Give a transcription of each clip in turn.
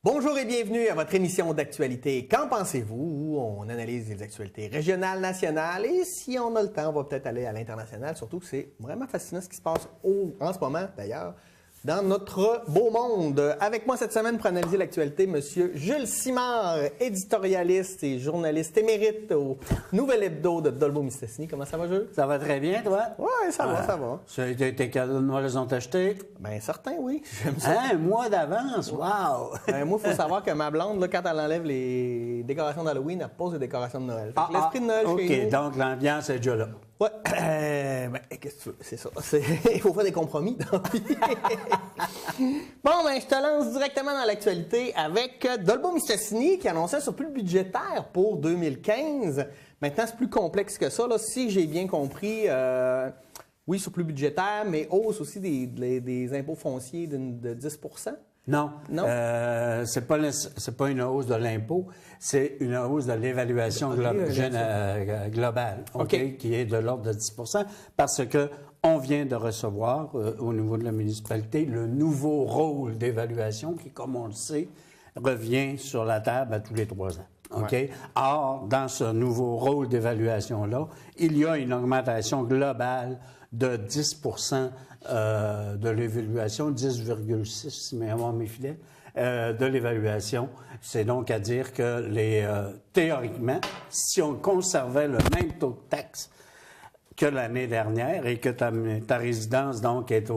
Bonjour et bienvenue à votre émission d'actualité. Qu'en pensez-vous? Où on analyse les actualités régionales, nationales et si on a le temps, on va peut-être aller à l'international. Surtout que c'est vraiment fascinant ce qui se passe en ce moment d'ailleurs dans notre beau monde. Avec moi cette semaine pour analyser l'actualité, Monsieur Jules Simard, éditorialiste et journaliste émérite au Nouvel Hebdo de Dolbeau-Mistassini. Comment ça va, Jules? Ça va très bien, toi? Oui, ça va, ça va. Ça a été tes cadeaux de Noël, les ont achetés? Bien, certain, oui. J'aime ça. Un mois d'avance? Wow! Moi, il faut savoir que ma blonde, là, quand elle enlève les décorations d'Halloween, elle pose les décorations de Noël. Fait que l'esprit de Noël chez nous... OK, donc l'ambiance est déjà là. Ouais. Qu'est-ce que tu veux? C'est ça. Il faut faire des compromis dans la vie. Bon, je te lance directement dans l'actualité avec Dolbeau-Mistassini qui annonçait un surplus budgétaire pour 2015. Maintenant, c'est plus complexe que ça. Là. Si j'ai bien compris, oui, surplus budgétaire, mais hausse aussi des impôts fonciers de 10 Non. Non? C'est pas une hausse de l'impôt, c'est une hausse de l'évaluation globale, OK. qui est de l'ordre de 10 parce que on vient de recevoir, au niveau de la municipalité, le nouveau rôle d'évaluation qui, comme on le sait, revient sur la table à tous les 3 ans. OK? Ouais. Or, dans ce nouveau rôle d'évaluation-là, il y a une augmentation globale de 10 de l'évaluation, 10,6 si ma mémoire m'est fidèle, de l'évaluation. C'est donc à dire que théoriquement, si on conservait le même taux de taxe que l'année dernière et que ta résidence donc est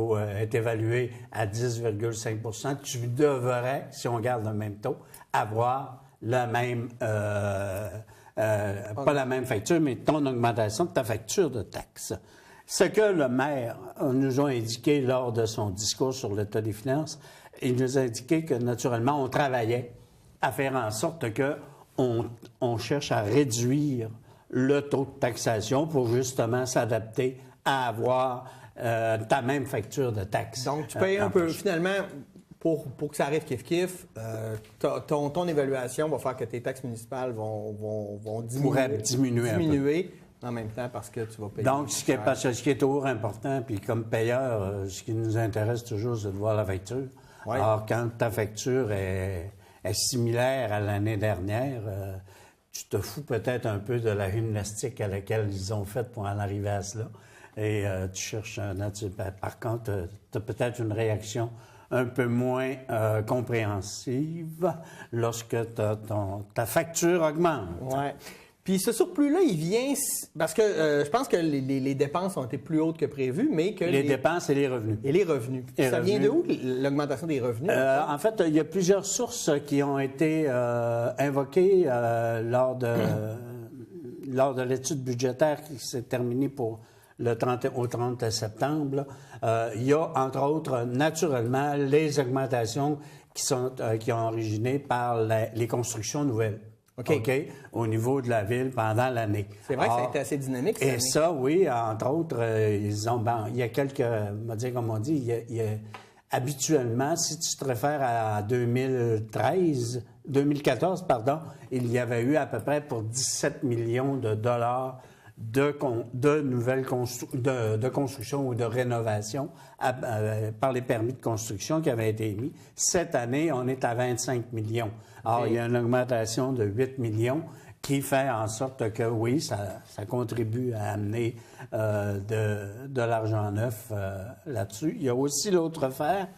évaluée à 10,5 tu devrais, si on garde le même taux, avoir la même, pas la même facture, mais ton augmentation de ta facture de taxe. Ce que le maire nous a indiqué lors de son discours sur l'état des finances, il nous a indiqué que naturellement, on travaillait à faire en sorte que on cherche à réduire le taux de taxation pour justement s'adapter à avoir ta même facture de taxe. Donc, tu payes un peu, finalement, pour que ça arrive kiff-kiff, ton évaluation va faire que tes taxes municipales vont diminuer. Pourrait diminuer un peu. En même temps, parce que tu vas payer. Donc, ce qui est toujours important, puis comme payeur, ce qui nous intéresse toujours, c'est de voir la facture. Ouais. Alors, quand ta facture est similaire à l'année dernière, tu te fous peut-être un peu de la gymnastique à laquelle ils ont fait pour en arriver à cela. Et tu cherches par contre, tu as peut-être une réaction un peu moins compréhensive lorsque ta facture augmente. Ouais. Puis ce surplus-là, il vient parce que je pense que les dépenses ont été plus hautes que prévues, mais que les dépenses et les revenus. Et les revenus. Ça vient de où, l'augmentation des revenus? En fait, il y a plusieurs sources qui ont été invoquées lors de l'étude budgétaire qui s'est terminée pour au 30 septembre. Il y a, entre autres, naturellement, les augmentations qui ont originé par les constructions nouvelles. OK. Au niveau de la ville pendant l'année. C'est vrai que ça a été assez dynamique. Et ça, oui, entre autres, il y a quelques, comme on dit, habituellement, si tu te réfères à 2014, il y avait eu à peu près pour 17 millions de dollars de nouvelles de construction ou de rénovation par les permis de construction qui avaient été émis. Cette année, on est à 25 millions. Alors, il y a une augmentation de 8 millions qui fait en sorte que, oui, ça contribue à amener de l'argent neuf là-dessus. Il y a aussi l'autre affaire,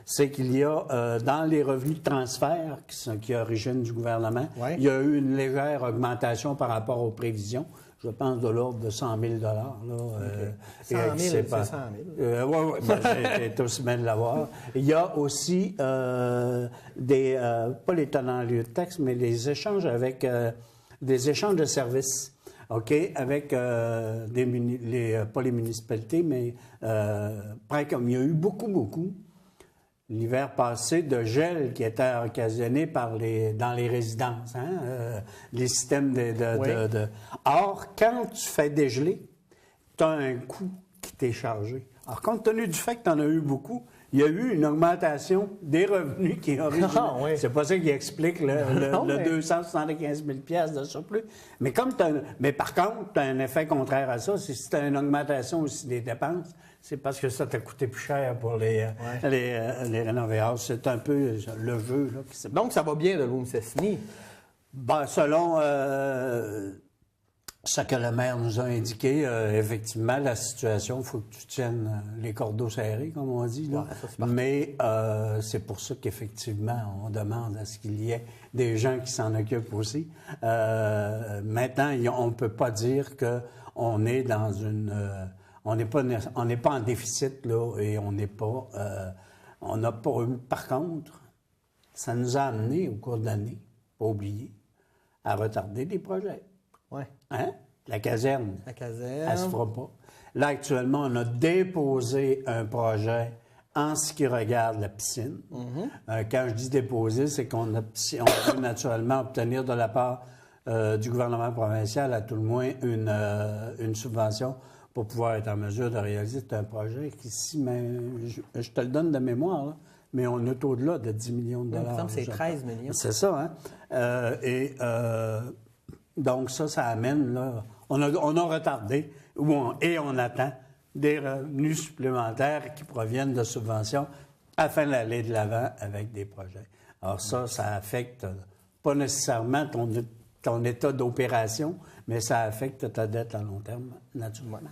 c'est qu'il y a, dans les revenus de transfert qui originent du gouvernement, ouais. Il y a eu une légère augmentation par rapport aux prévisions. Je pense de l'ordre de 100 000 là. Okay. 100 000, c'est 100 000. Oui, j'ai aussi bien de l'avoir. Il y a aussi pas les tenants en lieu de taxe, mais les échanges avec des échanges de services. OK, avec pas les municipalités, mais comme il y a eu beaucoup l'hiver passé, de gel qui était occasionné dans les résidences, les systèmes Or, quand tu fais dégeler, tu as un coût qui t'est chargé. Alors, compte tenu du fait que tu en as eu beaucoup, il y a eu une augmentation des revenus qui ont originaire. Ah, oui. C'est pas ça qui explique le 275 000 $ de surplus. Mais par contre, tu as un effet contraire à ça. Si tu as une augmentation aussi des dépenses, c'est parce que ça t'a coûté plus cher pour les rénover. Alors, c'est un peu le jeu là, qui s'est... Donc, ça va bien de l'Oumsesni. Ben, selon ce que le maire nous a indiqué, effectivement, la situation, il faut que tu tiennes les cordeaux serrés, comme on dit. Là. Ouais, ça, mais c'est pour ça qu'effectivement, on demande à ce qu'il y ait des gens qui s'en occupent aussi. Maintenant, on ne peut pas dire qu'on est dans une... on n'est pas en déficit, là, et on n'a pas eu... Par contre, ça nous a amené, au cours de l'année, pas oublier, à retarder des projets. Oui. Hein? La caserne. La caserne. Elle se fera pas. Là, actuellement, on a déposé un projet en ce qui regarde la piscine. Quand je dis déposer, c'est qu'on peut naturellement obtenir de la part du gouvernement provincial, à tout le moins, une subvention pour pouvoir être en mesure de réaliser un projet qui, je te le donne de mémoire, là, mais on est au-delà de 10 millions de dollars. Il me semble que c'est 13 millions. C'est ça, hein? Donc, ça amène, là... On a retardé, et on attend des revenus supplémentaires qui proviennent de subventions afin d'aller de l'avant avec des projets. Alors ça affecte pas nécessairement ton état d'opération, mais ça affecte ta dette à long terme, naturellement.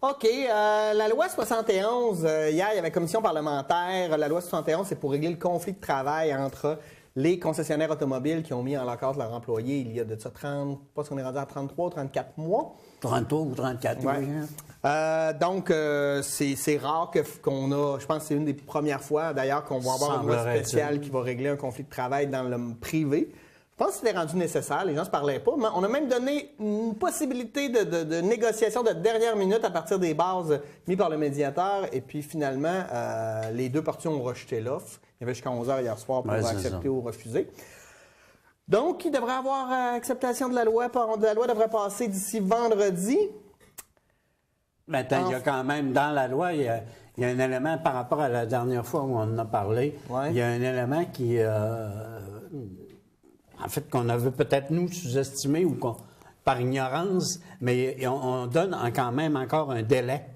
OK. La loi 71, hier, il y avait commission parlementaire. La loi 71, c'est pour régler le conflit de travail entre les concessionnaires automobiles qui ont mis en lockout leurs employés il y a de ça 30, pas si on est rendu à 33 ou 34 mois. 33 ou 34, ouais. Oui. Donc, c'est rare qu'on a... Je pense que c'est une des premières fois, d'ailleurs, qu'on va avoir une loi spéciale qui va régler un conflit de travail dans le privé. Je pense que c'était rendu nécessaire. Les gens ne se parlaient pas. Mais on a même donné une possibilité de négociation de dernière minute à partir des bases mises par le médiateur. Et puis, finalement, les deux parties ont rejeté l'offre. Il y avait jusqu'à 11h hier soir pour accepter ou refuser. Donc, il devrait avoir acceptation de la loi. La loi devrait passer d'ici vendredi. Maintenant, il y a quand même, dans la loi, il y a un élément par rapport à la dernière fois où on en a parlé. Ouais. Il y a un élément qui, en fait, qu'on avait peut-être, nous, sous-estimé ou par ignorance, mais on donne quand même encore un délai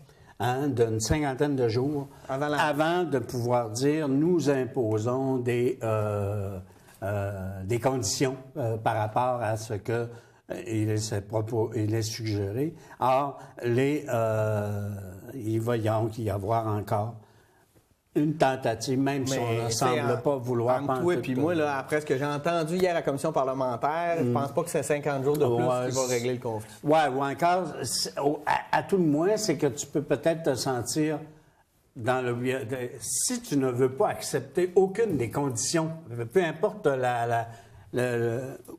d'une cinquantaine de jours avant de pouvoir dire nous imposons des conditions par rapport à ce que il est suggéré. Or, il va donc y avoir encore une tentative, même si on ne semble pas vouloir... Entre toi et puis moi, là, après ce que j'ai entendu hier à la commission parlementaire, je pense pas que c'est 50 jours de plus qui va régler le conflit. Oui, ou encore, à tout le moins, c'est que tu peux peut-être te sentir dans le... Si tu ne veux pas accepter aucune des conditions, peu importe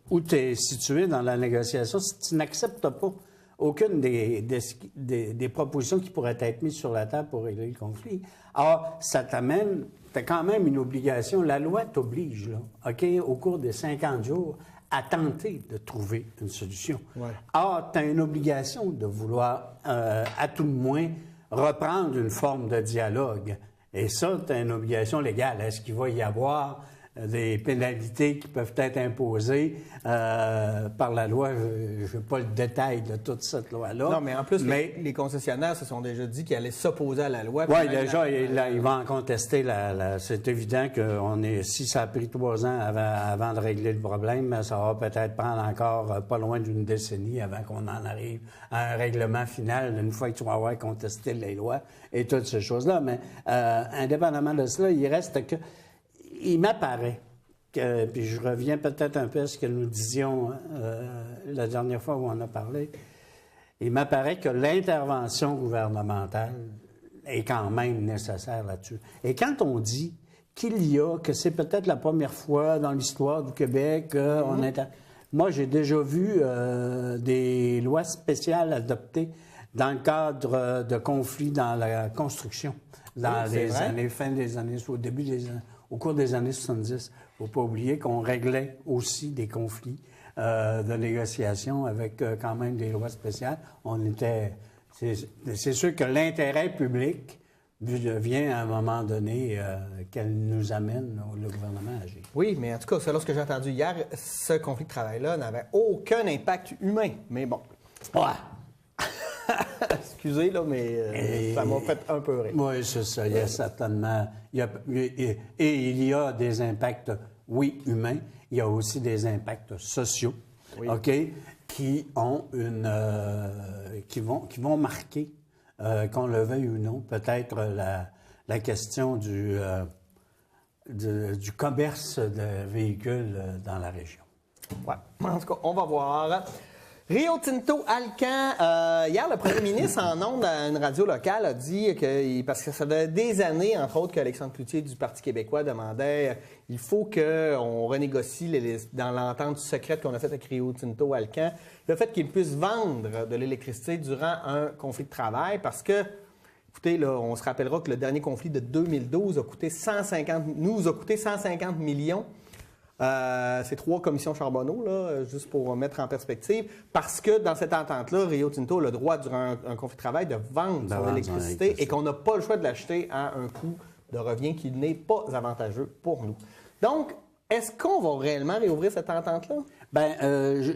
où tu es situé dans la négociation, si tu n'acceptes pas aucune des propositions qui pourraient être mises sur la table pour régler le conflit. Or, ça t'amène, tu as quand même une obligation, la loi t'oblige, là, OK, au cours des 50 jours, à tenter de trouver une solution. Ouais. Or, tu as une obligation de vouloir, à tout le moins, reprendre une forme de dialogue. Et ça, tu as une obligation légale. Est-ce qu'il va y avoir des pénalités qui peuvent être imposées par la loi? Je veux pas le détail de toute cette loi-là. Non, mais en plus, les concessionnaires se sont déjà dit qu'ils allaient s'opposer à la loi. Oui, déjà, ils vont en contester. C'est évident que si ça a pris 3 ans avant de régler le problème, ça va peut-être prendre encore pas loin d'une décennie avant qu'on en arrive à un règlement final, une fois que tu vas avoir contesté les lois et toutes ces choses-là. Mais indépendamment de cela, il reste que... Il m'apparaît que, puis je reviens peut-être un peu à ce que nous disions la dernière fois où on a parlé, il m'apparaît que l'intervention gouvernementale est quand même nécessaire là-dessus. Et quand on dit que c'est peut-être la première fois dans l'histoire du Québec Moi, j'ai déjà vu des lois spéciales adoptées dans le cadre de conflits dans la construction, dans au cours des années 70. Il ne faut pas oublier qu'on réglait aussi des conflits de négociation avec quand même des lois spéciales. C'est sûr que l'intérêt public vient à un moment donné qu'elle nous amène, le gouvernement, à agir. Oui, mais en tout cas, selon ce que j'ai entendu hier, ce conflit de travail-là n'avait aucun impact humain. Mais bon. Ouais. Excusez, là, mais ça m'a fait un peu rire. Oui, c'est ça. Il y a certainement... et il y a des impacts, oui, humains. Il y a aussi des impacts sociaux, Oui. OK, qui ont qui vont marquer, qu'on le veuille ou non, peut-être la question du commerce de véhicules dans la région. Ouais. En tout cas, on va voir. Rio Tinto Alcan, hier, le premier ministre, en ondes à une radio locale, a dit que, parce que ça faisait des années, entre autres, qu'Alexandre Cloutier du Parti québécois demandait il faut qu'on renégocie dans l'entente secrète qu'on a faite avec Rio Tinto Alcan, le fait qu'ils puissent vendre de l'électricité durant un conflit de travail, parce que, écoutez, là, on se rappellera que le dernier conflit de 2012 nous a coûté 150 millions. C'est 3 commissions Charbonneau, là, juste pour mettre en perspective, parce que dans cette entente-là, Rio Tinto a le droit, durant un conflit de travail, de vendre son électricité et qu'on n'a pas le choix de l'acheter à un coût de revient qui n'est pas avantageux pour nous. Donc, est-ce qu'on va réellement réouvrir cette entente-là? Bien,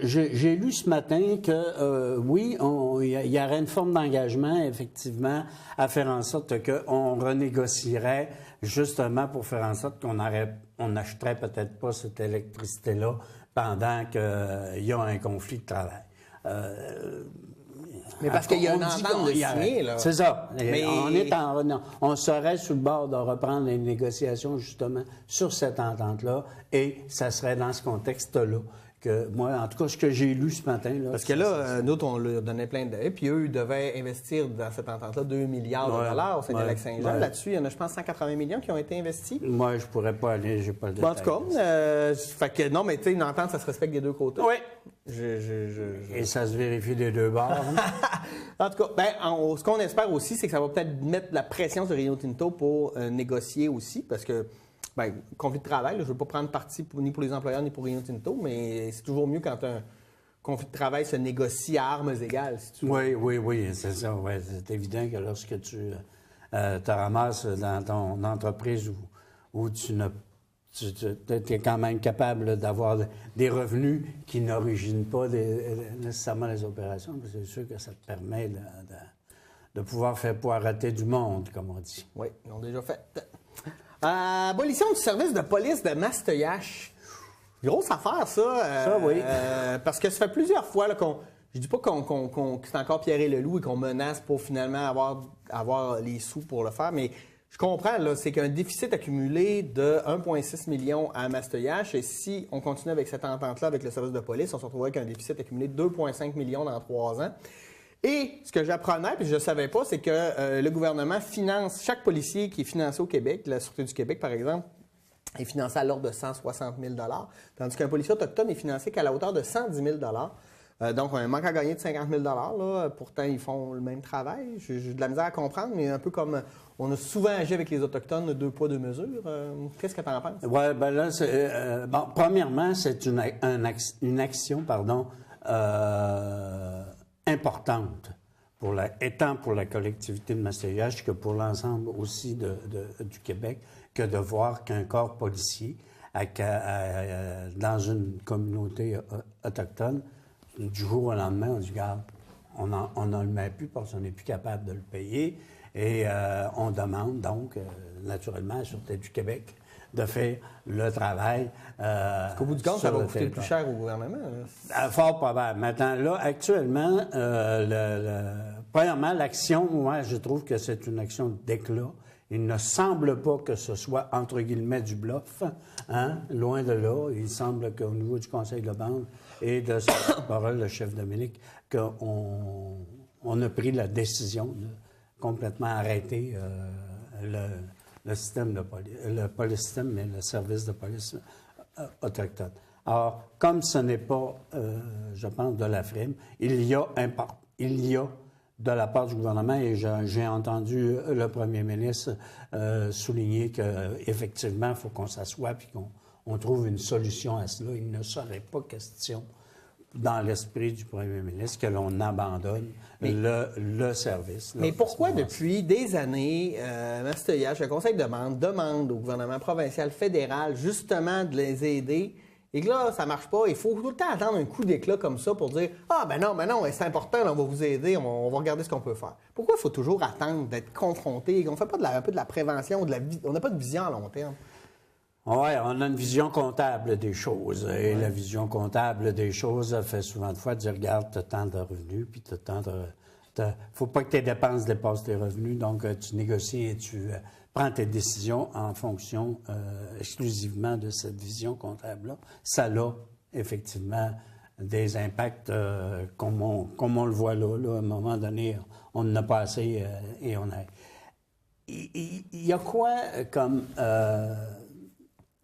j'ai lu ce matin que, oui, il y aurait une forme d'engagement, effectivement, à faire en sorte qu'on renégocierait, justement, pour faire en sorte qu'on n'achèterait peut-être pas cette électricité-là pendant qu'il y a un conflit de travail. Mais parce qu'il y a une entente de signer, là. C'est ça. Mais... On serait sur le bord de reprendre les négociations, justement, sur cette entente-là, et ça serait dans ce contexte-là que moi, en tout cas, ce que j'ai lu ce matin... Là, parce que là, nous, on leur donnait plein d'aides, puis eux, ils devaient investir dans cette entente-là 2 milliards de dollars au Saint-Lac-Saint-Jean. Ouais. Là-dessus, il y en a, je pense, 180 millions qui ont été investis. Moi, je pourrais pas aller, j'ai pas le détail. En tout cas, fait que non, mais tu sais, une entente, ça se respecte des deux côtés. Oui. Et ça se vérifie des deux bords. En tout cas, ce qu'on espère aussi, c'est que ça va peut-être mettre la pression sur Rio Tinto pour négocier aussi, parce que, conflit de travail, là, je ne veux pas prendre parti ni pour les employeurs ni pour Rio Tinto, mais c'est toujours mieux quand un conflit de travail se négocie à armes égales, si tu veux. Oui, c'est ça. Ouais. C'est évident que lorsque tu te ramasses dans ton entreprise où tu es quand même capable d'avoir des revenus qui n'originent pas nécessairement les opérations, c'est sûr que ça te permet de pouvoir faire poireauter du monde, comme on dit. Oui, ils l'ont déjà fait. Abolition du service de police de Masteuillache. Grosse affaire, ça. Ça, oui. Parce que ça fait plusieurs fois là, qu'on... Je dis pas que c'est encore Pierre et Leloup et qu'on menace pour finalement avoir les sous pour le faire, mais je comprends, là, c'est qu'un déficit accumulé de 1,6 million à Masteuillache, et si on continue avec cette entente-là avec le service de police, on se retrouverait avec un déficit accumulé de 2,5 millions dans 3 ans. Et ce que j'apprenais, puis je ne savais pas, c'est que le gouvernement finance, chaque policier qui est financé au Québec, la Sûreté du Québec par exemple, est financé à l'ordre de 160 000 tandis qu'un policier autochtone est financé qu'à la hauteur de 110 000 donc, un manque à gagner de 50 000 là. Pourtant, ils font le même travail. J'ai de la misère à comprendre, mais un peu comme on a souvent agi avec les Autochtones, 2 poids, 2 mesures. Qu'est-ce que tu en penses? Oui, bien là, premièrement, c'est une action, importante, étant pour la collectivité de Masteuillache que pour l'ensemble aussi du Québec, que de voir qu'un corps policier dans une communauté autochtone, du jour au lendemain, on dit, regarde, on n'en le met plus parce qu'on n'est plus capable de le payer et on demande donc, naturellement, à la Sûreté du Québec de faire le travail. Parce qu'au bout du compte, ça va coûter plus cher au gouvernement. Fort probable. Maintenant, là, actuellement, premièrement, l'action, moi, je trouve que c'est une action d'éclat. Il ne semble pas que ce soit, entre guillemets, du bluff. Hein? Loin de là. Il semble qu'au niveau du Conseil de bande et de sa parole, le chef Dominique, qu'on a pris la décision de complètement arrêter le système de police, pas le système, mais le service de police autochtone. Alors, comme ce n'est pas, je pense, de la frime, il y a de la part du gouvernement, et j'ai entendu le premier ministre souligner qu'effectivement, il faut qu'on s'assoie et qu'on trouve une solution à cela. Il ne serait pas question, dans l'esprit du premier ministre, que l'on abandonne le service. Mais pourquoi, depuis des années, Masteuillache, le Conseil de bande demande au gouvernement provincial, fédéral, justement, de les aider, et que là, ça marche pas, il faut tout le temps attendre un coup d'éclat comme ça pour dire « Ah, ben non, c'est important, là, on va vous aider, on va regarder ce qu'on peut faire. » Pourquoi il faut toujours attendre d'être confronté? On ne fait pas un peu de la prévention, on n'a pas de vision à long terme. Oui, on a une vision comptable des choses. Et la vision comptable des choses fait souvent de fois dire, regarde, tu as tant de revenus, puis tu as tant de... faut pas que tes dépenses dépassent tes revenus, donc tu négocies et tu prends tes décisions en fonction exclusivement de cette vision comptable-là. Ça a effectivement des impacts comme on le voit là. À un moment donné, on en a pas assez et on a... Il y a quoi comme...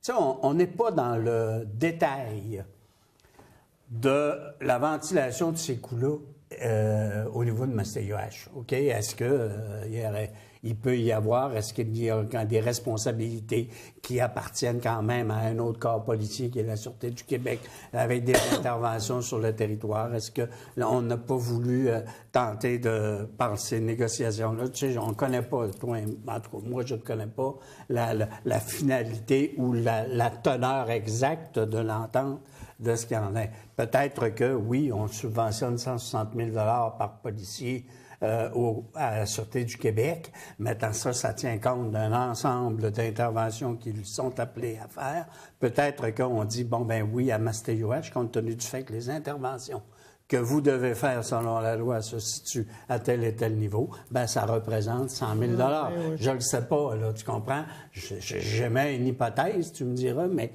on n'est pas dans le détail de la ventilation de ces coûts-là au niveau de Mastéioche. OK? Est-ce que il peut y avoir, est-ce qu'il y a des responsabilités qui appartiennent quand même à un autre corps policier qui est la Sûreté du Québec avec des interventions sur le territoire? Est-ce qu'on n'a pas voulu tenter de, par ces négociations-là, tu sais, on ne connaît pas, toi, en tout cas, moi, je ne connais pas la finalité ou la teneur exacte de l'entente de ce qu'il y en est. Peut-être que, oui, on subventionne 160 000 par policier à la Sûreté du Québec. Maintenant, ça tient compte d'un ensemble d'interventions qu'ils sont appelés à faire. Peut-être qu'on dit, bon, ben oui, à Mastéioche, compte tenu du fait que les interventions que vous devez faire selon la loi se situent à tel et tel niveau, ben ça représente 100 000 oui. Je le sais pas, là, tu comprends? J'émets une hypothèse, tu me diras, mais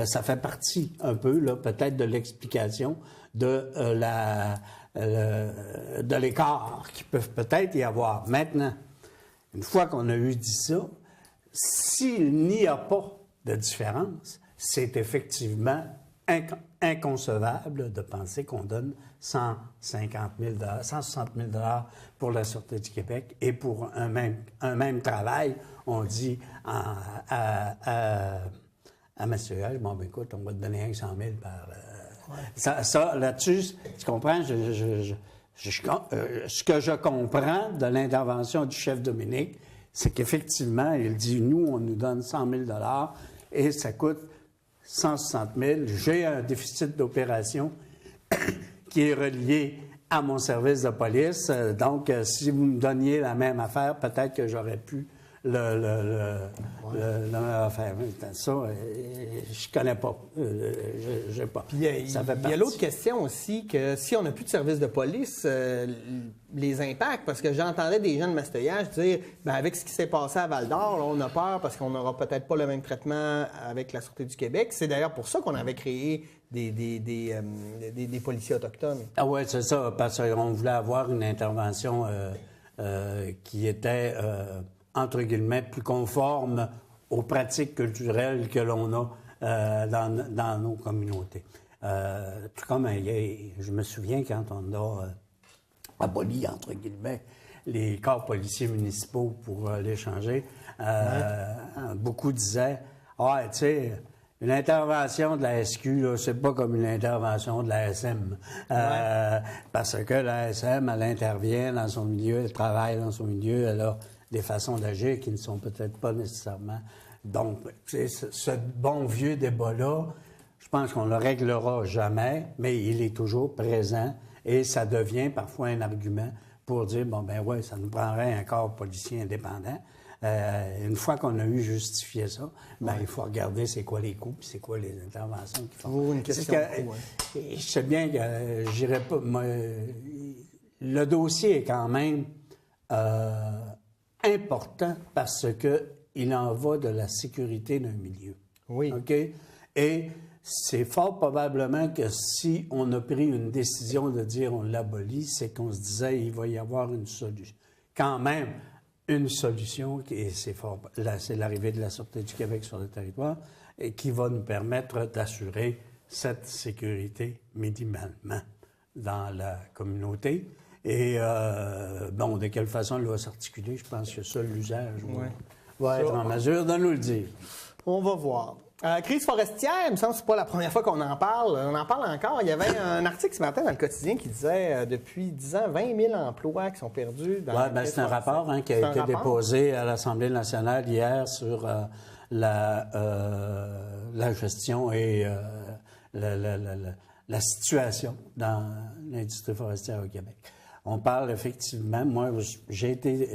ça fait partie un peu, là, peut-être de l'explication de de l'écart qui peuvent peut-être y avoir. Maintenant, une fois qu'on a eu dit ça, s'il n'y a pas de différence, c'est effectivement inconcevable de penser qu'on donne 150 000 160 000 pour la Sûreté du Québec et pour un même travail, on dit à Mastéioche, bon, ben écoute, on va te donner 100 000 par... Ça là-dessus, tu comprends? Ce que je comprends de l'intervention du chef Dominique, c'est qu'effectivement, il dit, nous, on nous donne 100 000 et ça coûte 160 000. J'ai un déficit d'opération qui est relié à mon service de police. Donc, si vous me donniez la même affaire, peut-être que j'aurais pu la même affaire. Ça, je connais pas. J'ai pas. Puis il y a l'autre question aussi, que si on n'a plus de service de police, les impacts, parce que j'entendais des gens de Mastéioche dire, ben avec ce qui s'est passé à Val-d'Or, là, on a peur parce qu'on n'aura peut-être pas le même traitement avec la Sûreté du Québec. C'est d'ailleurs pour ça qu'on avait créé des policiers autochtones. Ah oui, c'est ça, parce qu'on voulait avoir une intervention qui était... entre guillemets, plus conforme aux pratiques culturelles que l'on a dans nos communautés. Tout comme je me souviens quand on a aboli, entre guillemets, les corps policiers municipaux pour les changer, beaucoup disaient « Ah, tu sais, une intervention de la SQ, là, c'est pas comme une intervention de la SM. Parce que la SM, elle intervient dans son milieu, elle travaille dans son milieu, elle a des façons d'agir qui ne sont peut-être pas nécessairement... Donc, ce bon vieux débat-là, je pense qu'on ne le réglera jamais, mais il est toujours présent et ça devient parfois un argument pour dire, bon, ben ouais, ça nous prendrait un corps policier indépendant. Une fois qu'on a eu justifié ça, ben il faut regarder c'est quoi les coûts, puis c'est quoi les interventions qu'ils font. Une question je sais bien que j'irai pas... le dossier est quand même... important parce qu'il en va de la sécurité d'un milieu. Oui. OK? Et c'est fort probablement que si on a pris une décision de dire on l'abolit, c'est qu'on se disait il va y avoir une solution. Quand même, une solution, et c'est l'arrivée de la Sûreté du Québec sur le territoire, et qui va nous permettre d'assurer cette sécurité minimalement dans la communauté. Et, bon, de quelle façon elle va s'articuler, je pense que seul l'usage va être en mesure de nous le dire. On va voir. Crise forestière, il me semble que ce n'est pas la première fois qu'on en parle. On en parle encore. Il y avait un article ce matin dans le quotidien qui disait depuis 10 ans, 20 000 emplois qui sont perdus dans la crise c'est un rapport qui a été déposé à l'Assemblée nationale hier sur la gestion et la situation dans l'industrie forestière au Québec. On parle effectivement, moi, j'ai été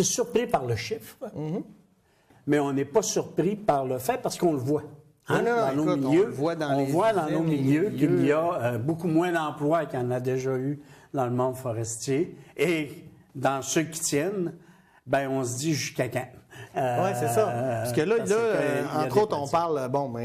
surpris par le chiffre, mais on n'est pas surpris par le fait parce qu'on le voit. Hein, dans nos milieux, on voit dans nos milieux qu'il y a beaucoup moins d'emplois qu'il y en a déjà eu dans le monde forestier. Et dans ceux qui tiennent, ben on se dit jusqu'à quand? Oui, c'est ça. Parce que là, entre autres, on parle,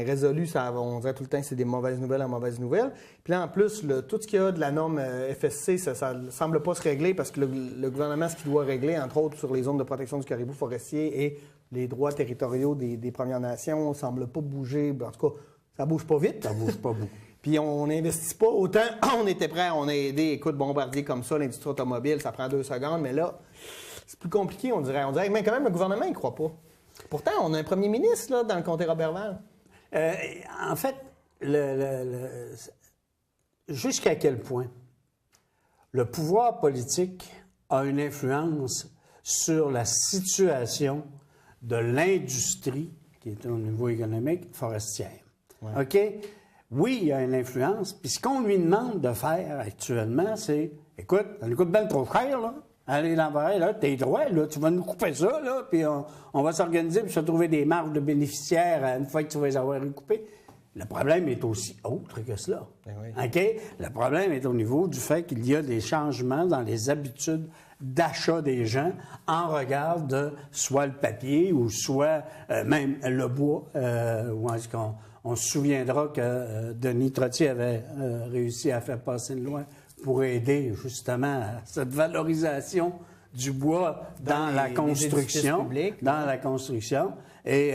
résolu, ça, on dirait tout le temps que c'est des mauvaises nouvelles en mauvaises nouvelles. Puis là, en plus, tout ce qu'il y a de la norme FSC, ça ne semble pas se régler parce que le gouvernement, ce qu'il doit régler, entre autres, sur les zones de protection du caribou forestier et les droits territoriaux des Premières Nations, ne semble pas bouger. En tout cas, ça bouge pas vite. Ça bouge pas beaucoup. Puis on n'investit pas autant. On était prêt, on a aidé, écoute, bombardier comme ça, l'industrie automobile, ça prend 2 secondes, mais là, c'est plus compliqué, on dirait. On dirait que quand même, le gouvernement, il ne croit pas. Pourtant, on a un premier ministre là, dans le comté Roberval. En fait, jusqu'à quel point le pouvoir politique a une influence sur la situation de l'industrie, qui est au niveau économique, forestière. Ouais. OK? Oui, il y a une influence. Puis ce qu'on lui demande de faire actuellement, c'est, écoute, ça nous coûte bien trop cher, là. Allez, l'envers, là, t'es droit, là, tu vas nous couper ça, là, puis on va s'organiser pour se trouver des marges de bénéficiaires une fois que tu vas les avoir recoupées. Le problème est aussi autre que cela. Oui. OK? Le problème est au niveau du fait qu'il y a des changements dans les habitudes d'achat des gens en regard de soit le papier ou soit même le bois. On se souviendra que Denis Trottier avait réussi à faire passer une loi pour aider justement à cette valorisation du bois dans la construction. Dans la construction. Et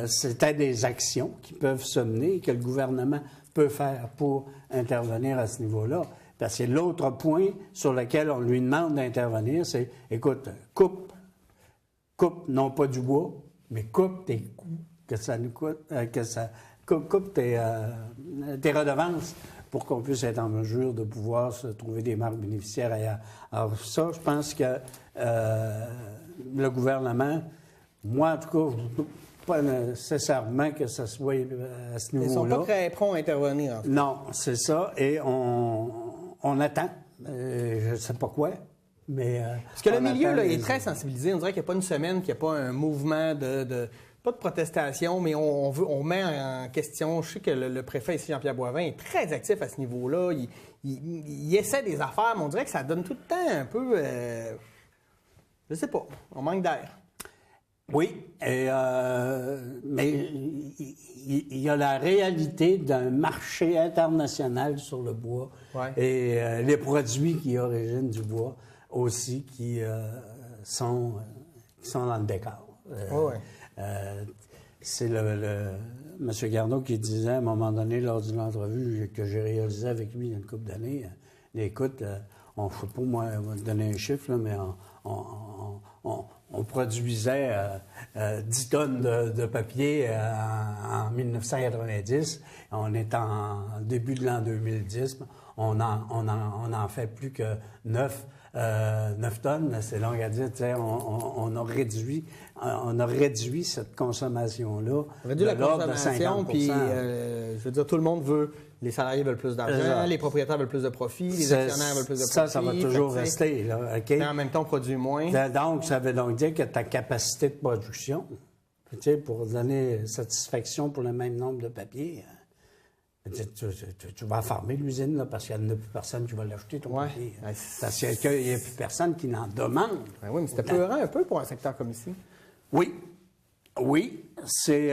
c'était des actions qui peuvent se mener et que le gouvernement peut faire pour intervenir à ce niveau-là. Parce que l'autre point sur lequel on lui demande d'intervenir, c'est, écoute, coupe non pas du bois, mais coupe tes coûts que ça nous coûte, coupe tes redevances pour qu'on puisse être en mesure de pouvoir se trouver des marques bénéficiaires ailleurs. Alors ça, je pense que le gouvernement, moi en tout cas, pas nécessairement que ça soit à ce niveau-là. Ils ne sont pas très prompts à intervenir. En fait. Non, c'est ça. Et on attend. Je ne sais pas quoi, mais... Parce que le milieu là, est très sensibilisé. On dirait qu'il n'y a pas une semaine, qu'il n'y a pas un mouvement pas de protestation, mais on met en question. Je sais que le préfet ici, Jean-Pierre Boivin, est très actif à ce niveau-là. Il essaie des affaires, mais on dirait que ça donne tout le temps un peu... je sais pas, on manque d'air. Oui, mais il y a la réalité d'un marché international sur le bois et les produits qui originent du bois aussi qui sont dans le décor. C'est M. Garneau qui disait à un moment donné lors d'une entrevue que j'ai réalisée avec lui il y a une couple d'années, écoute, je ne sais pas moi, on va te donner un chiffre, là, mais on produisait 10 tonnes de papier en 1990. On est en début de l'an 2010. On en fait plus que 9 tonnes. C'est long à dire. On a réduit cette consommation-là. On a réduit la consommation, puis je veux dire, tout le monde veut... Les salariés veulent plus d'argent, les propriétaires veulent plus de profit, les actionnaires veulent plus de profit. Ça va toujours rester. Là, okay? Mais en même temps, on produit moins. Donc, ça veut donc dire que ta capacité de production, pour donner satisfaction pour le même nombre de papiers, tu vas fermer l'usine là, parce qu'il n'y a plus personne qui va l'acheter, ton papier. Parce qu'il n'y a plus personne qui n'en demande. Oui, mais c'était peurant un peu pour un secteur comme ici. Oui, c'est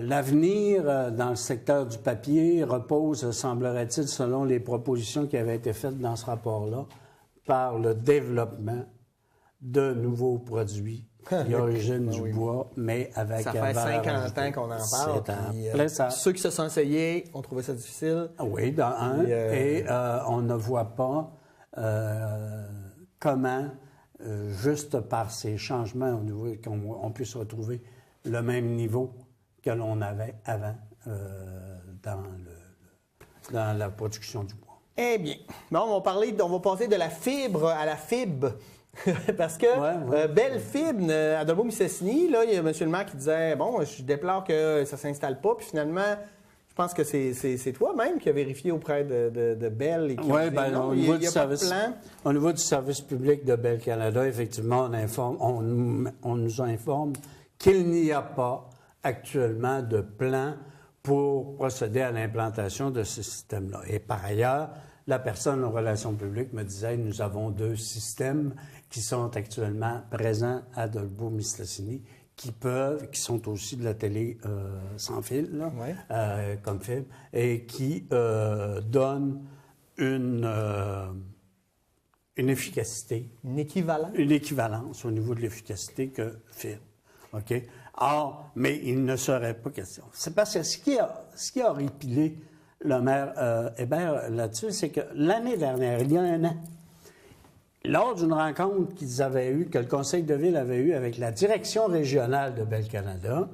l'avenir dans le secteur du papier repose, semblerait-il, selon les propositions qui avaient été faites dans ce rapport-là, par le développement de nouveaux produits qui originent du bois, mais avec... Ça fait 50 ans qu'on en parle. Ceux qui se sont essayés ont trouvé ça difficile. Oui, et on ne voit pas comment... juste par ces changements au niveau qu'on puisse retrouver le même niveau que l'on avait avant dans la production du bois. Eh bien, bon, on va passer de la fibre à la fibre. Parce que Bell Fibre, à Dolbeau-Mistassini, là, il y a M. le maire qui disait, bon, je déplore que ça ne s'installe pas, puis finalement, je pense que c'est toi-même qui as vérifié auprès de Bell. Et qui oui, bien, non, au niveau du service public de Bell Canada, effectivement, on nous informe qu'il n'y a pas actuellement de plan pour procéder à l'implantation de ce système-là. Et par ailleurs, la personne aux relations publiques me disait, nous avons 2 systèmes qui sont actuellement présents à Dolbeau-Mistassini, qui sont aussi de la télé sans fil, là, comme fibre, et qui donnent une efficacité. Une équivalence? Une équivalence au niveau de l'efficacité que fibre. OK? Or, mais il ne serait pas question. C'est parce que ce qui a horripilé le maire Hébert là-dessus, c'est que l'année dernière, il y a 1 an, lors d'une rencontre que le Conseil de ville avait eue avec la direction régionale de Bell Canada,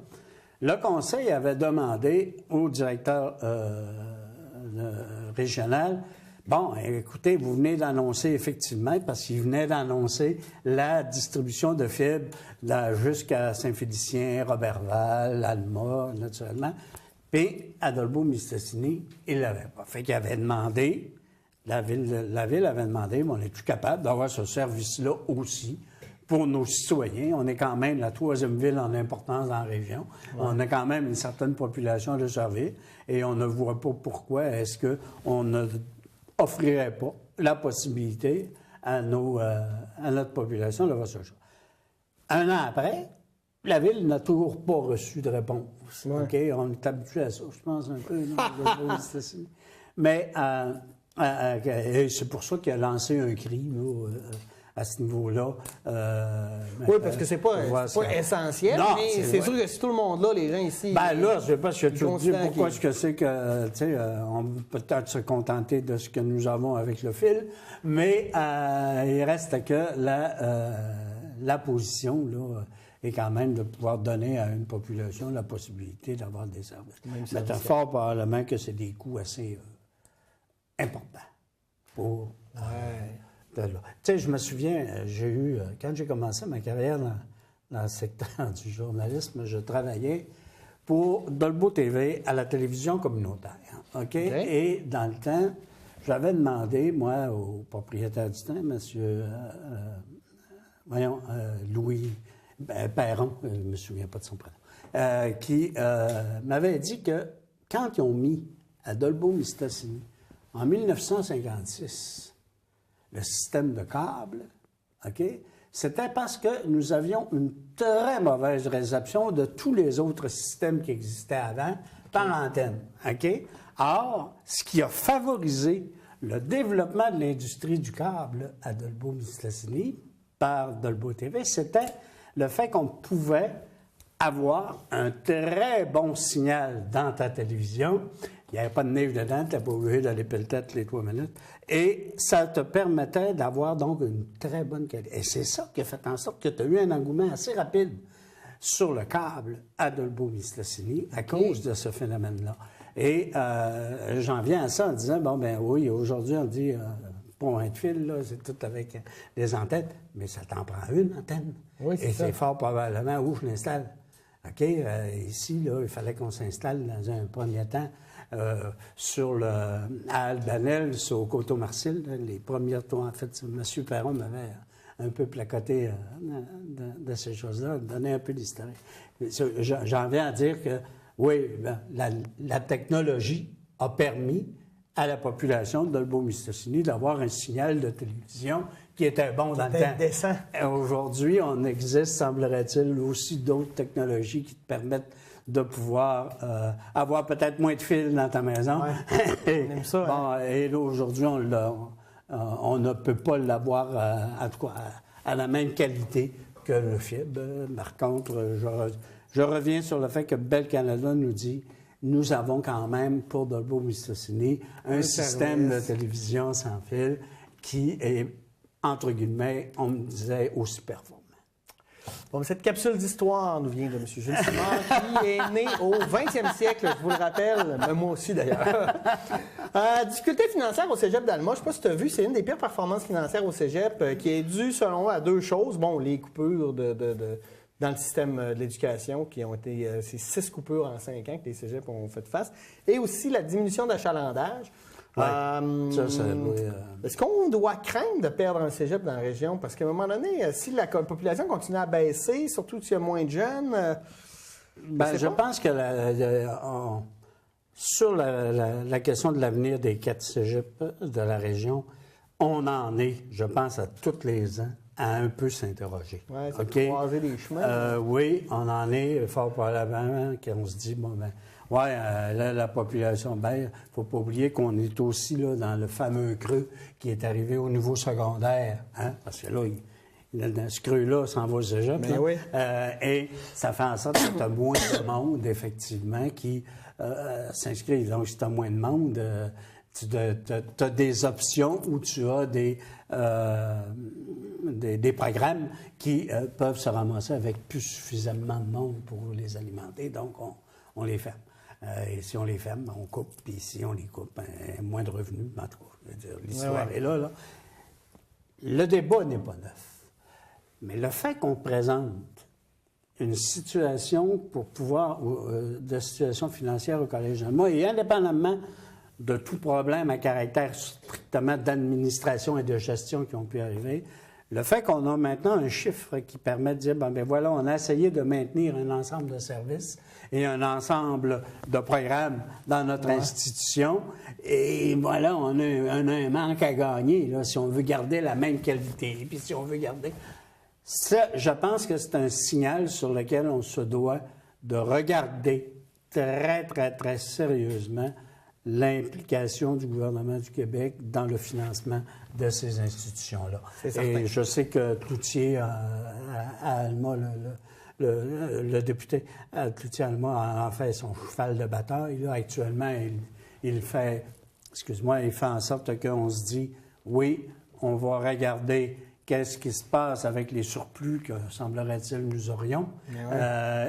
le Conseil avait demandé au directeur régional, bon, écoutez, vous venez d'annoncer effectivement, parce qu'il venait d'annoncer la distribution de fibres jusqu'à Saint-Félicien, Robertval, Alma, naturellement. Puis, à Dolbeau-Mistassini, il ne l'avait pas. Fait qu'il avait demandé, la ville avait demandé, mais on est-tu capable d'avoir ce service-là aussi pour nos citoyens? On est quand même la 3e ville en importance dans la région. Ouais. On a quand même une certaine population de servir et on ne voit pas pourquoi est-ce qu'on n'offrirait pas la possibilité à notre population de voir ce choix. 1 an après, la Ville n'a toujours pas reçu de réponse. Ouais. OK? On est habitué à ça, je pense, un peu. Mais c'est pour ça qu'il a lancé un cri là, à ce niveau-là. Oui, parce que c'est pas essentiel, non, mais c'est sûr que si tout le monde là, les gens ici... Bien là, je ne sais pas si je te dis pourquoi est-ce que c'est que, tu sais, on peut peut-être se contenter de ce que nous avons avec le fil, mais il reste que la position, là, et quand même de pouvoir donner à une population la possibilité d'avoir des services. Mais fort probablement que c'est des coûts assez importants pour... Tu sais, je me souviens, quand j'ai commencé ma carrière dans le secteur du journalisme, je travaillais pour Dolbeau TV à la télévision communautaire. OK? Et dans le temps, j'avais demandé, moi, au propriétaire du temps, M. Louis... Perron, je ne me souviens pas de son prénom, qui m'avait dit que quand ils ont mis à Dolbeau-Mistassini, en 1956, le système de câble, OK, c'était parce que nous avions une très mauvaise réception de tous les autres systèmes qui existaient avant par antenne. OK? Or, ce qui a favorisé le développement de l'industrie du câble à Dolbeau-Mistassini par Dolbeau TV, c'était le fait qu'on pouvait avoir un très bon signal dans ta télévision. Il n'y avait pas de nez dedans, tu n'as pas obligé d'aller pelleter toutes les 3 minutes. Et ça te permettait d'avoir donc une très bonne qualité. Et c'est ça qui a fait en sorte que tu as eu un engouement assez rapide sur le câble à Dolbeau-Mistassini à cause de ce phénomène-là. Et j'en viens à ça en disant, bon, ben oui, aujourd'hui, on dit, point de fil, là, c'est tout avec des antennes, mais ça t'en prend une antenne. Oui, et c'est fort probablement où je l'installe. OK? Ici, là, il fallait qu'on s'installe dans un premier temps à Albanel, au Coteau-Marcil. Les premiers tours, en fait, M. Perron m'avait un peu placoté de ces choses-là, donné un peu d'historique. J'en viens à dire que, oui, la technologie a permis à la population de Dolbeau-Mistassini d'avoir un signal de télévision qui était bon dans le temps. Décent. Aujourd'hui, on existe, semblerait-il, aussi d'autres technologies qui te permettent de pouvoir avoir peut-être moins de fils dans ta maison. Ouais. On aime ça. Bon, et là, aujourd'hui, on ne peut pas l'avoir à la même qualité que le fibre. Par contre, je reviens sur le fait que Bell Canada nous dit nous avons quand même, pour Dolbeau-Mistassini, un système de télévision sans fil qui est, entre guillemets, on me disait, aussi performant. Bon, cette capsule d'histoire nous vient de M. Jules Simard, qui est né au 20e siècle, je vous le rappelle, mais moi aussi d'ailleurs. Difficulté financière au cégep d'Alma, je ne sais pas si tu as vu, c'est une des pires performances financières au cégep qui est due, selon moi, à deux choses. Bon, les coupures dans le système de l'éducation, qui ont été, c'est 6 coupures en 5 ans que les cégeps ont fait face, et aussi la diminution d'achalandage. Ouais, ça doit... Est-ce qu'on doit craindre de perdre un cégep dans la région? Parce qu'à un moment donné, si la population continue à baisser, surtout s'il y a moins de jeunes... je pense que sur la question de l'avenir des 4 cégeps de la région, on en est, je pense, à tous les ans, à un peu s'interroger. Oui, c'est croiser les chemins. Oui, on en est fort probablement qu'on se dit, bon, ben... Oui, là, la population baisse. Il ne faut pas oublier qu'on est aussi là, dans le fameux creux qui est arrivé au niveau secondaire. Hein? Parce que là, ce creux-là s'en va au cégep. Oui. Et ça fait en sorte que tu as moins de monde, effectivement, qui s'inscrivent. Donc, si tu as moins de monde, tu as des options où tu as des programmes qui peuvent se ramasser avec plus suffisamment de monde pour les alimenter. Donc, on les ferme. Et si on les ferme, on coupe. Puis si on les coupe, moins de revenus. En tout cas, je veux dire, l'histoire est là. Le débat n'est pas neuf. Mais le fait qu'on présente une situation pour pouvoir, de situation financière au Collège d'Alma, et indépendamment de tout problème à caractère strictement d'administration et de gestion qui ont pu arriver, le fait qu'on a maintenant un chiffre qui permet de dire, ben voilà, on a essayé de maintenir un ensemble de services et un ensemble de programmes dans notre institution, et voilà, on a un manque à gagner, là, si on veut garder la même qualité, et puis si on veut garder... Ça, je pense que c'est un signal sur lequel on se doit de regarder très, très, très sérieusement l'implication du gouvernement du Québec dans le financement de ces institutions-là. Et je sais que Cloutier à Alma, le député Cloutier Alma en fait son cheval de bataille. Là, actuellement, il fait en sorte qu'on se dit, oui, on va regarder qu'est-ce qui se passe avec les surplus que, semblerait-il, nous aurions.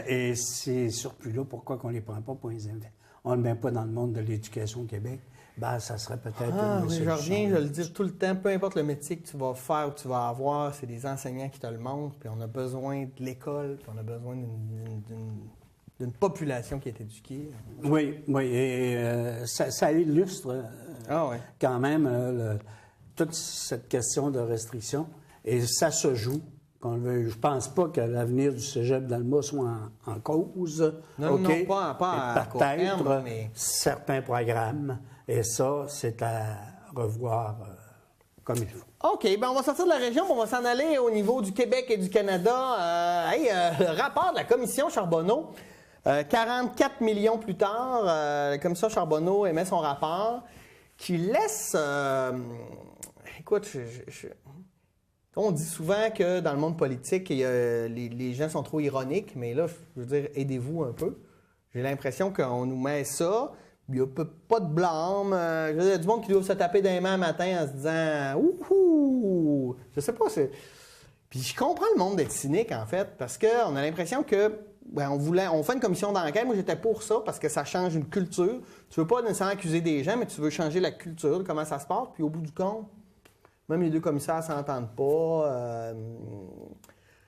Et ces surplus-là, pourquoi qu'on ne les prend pas pour les investir? On ne le met pas dans le monde de l'éducation au Québec, ben ça serait peut-être une solution. Je reviens, je le dis tout le temps, peu importe le métier que tu vas faire ou que tu vas avoir, c'est des enseignants qui te le montrent, puis on a besoin de l'école, puis on a besoin d'une population qui est éduquée. Oui, et ça illustre quand même toute cette question de restriction, et ça se joue. Je ne pense pas que l'avenir du cégep d'Alma soit en cause. Non, pas à court terme, mais... certains programmes. Et ça, c'est à revoir comme il faut. OK, on va sortir de la région, on va s'en aller au niveau du Québec et du Canada. Le rapport de la commission Charbonneau, 44 millions plus tard, la commission Charbonneau émet son rapport qui laisse... écoute, on dit souvent que dans le monde politique, les gens sont trop ironiques, mais là, je veux dire, aidez-vous un peu. J'ai l'impression qu'on nous met ça, il n'y a pas de blâme. Il y a du monde qui doit se taper des mains le matin en se disant « Ouhou! » Je sais pas. Puis je comprends le monde d'être cynique, en fait, parce qu'on a l'impression que on fait une commission d'enquête. Moi, j'étais pour ça parce que ça change une culture. Tu veux pas nécessairement accuser des gens, mais tu veux changer la culture de comment ça se passe. Puis au bout du compte, même les deux commissaires ne s'entendent pas.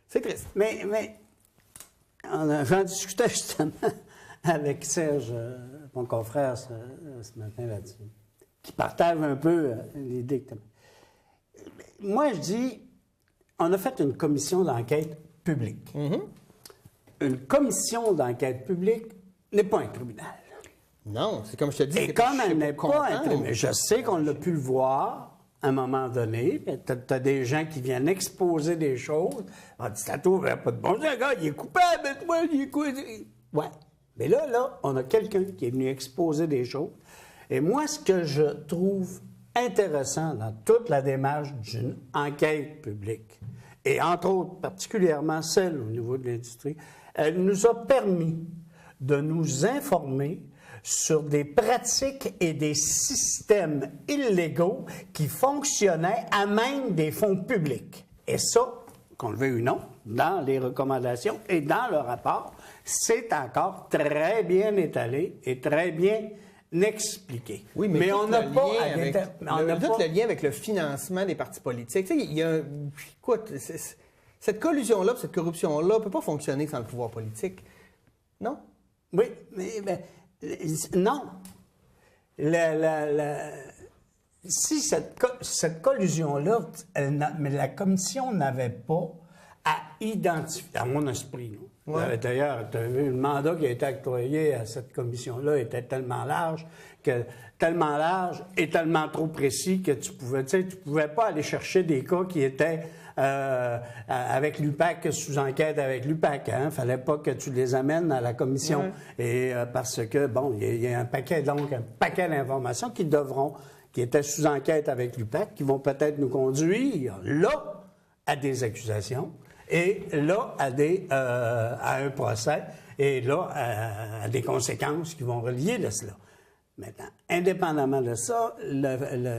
C'est triste. Mais j'en discutais justement avec Serge, mon confrère, ce matin là-dessus, qui partage un peu l'idée que tu as. Moi, je dis, on a fait une commission d'enquête publique. Mm-hmm. Une commission d'enquête publique n'est pas un tribunal. Non, c'est comme je te dis. Et comme elle n'est pas un tribunal, je sais qu'on a pu le voir à un moment donné, tu as des gens qui viennent exposer des choses. On dit, ça trouve pas de bon sens, il est coupable, toi, il est coupable. Ouais. Mais là, on a quelqu'un qui est venu exposer des choses. Et moi, ce que je trouve intéressant dans toute la démarche d'une enquête publique, et entre autres, particulièrement celle au niveau de l'industrie, elle nous a permis de nous informer sur des pratiques et des systèmes illégaux qui fonctionnaient à même des fonds publics. Et ça, qu'on le veuille ou non, dans les recommandations et dans le rapport, c'est encore très bien étalé et très bien expliqué. Oui, mais on n'a pas le lien avec le financement des partis politiques. Tu sais, il y a écoute, cette collusion-là, cette corruption-là, ne peut pas fonctionner sans le pouvoir politique. Non? Oui, mais non. Si cette collusion-là, mais la commission n'avait pas à identifier, à mon esprit, non? Ouais. D'ailleurs, tu as vu, le mandat qui a été octroyé à cette commission-là était tellement large et tellement trop précis que tu pouvais pas aller chercher des cas qui étaient avec l'UPAC, sous enquête avec l'UPAC. Hein? Fallait pas que tu les amènes à la commission. Ouais. Et parce que, bon, il y a un paquet d'informations qui étaient sous enquête avec l'UPAC, qui vont peut-être nous conduire là à des accusations et là à un procès et là à des conséquences qui vont relier de cela. Maintenant, indépendamment de ça,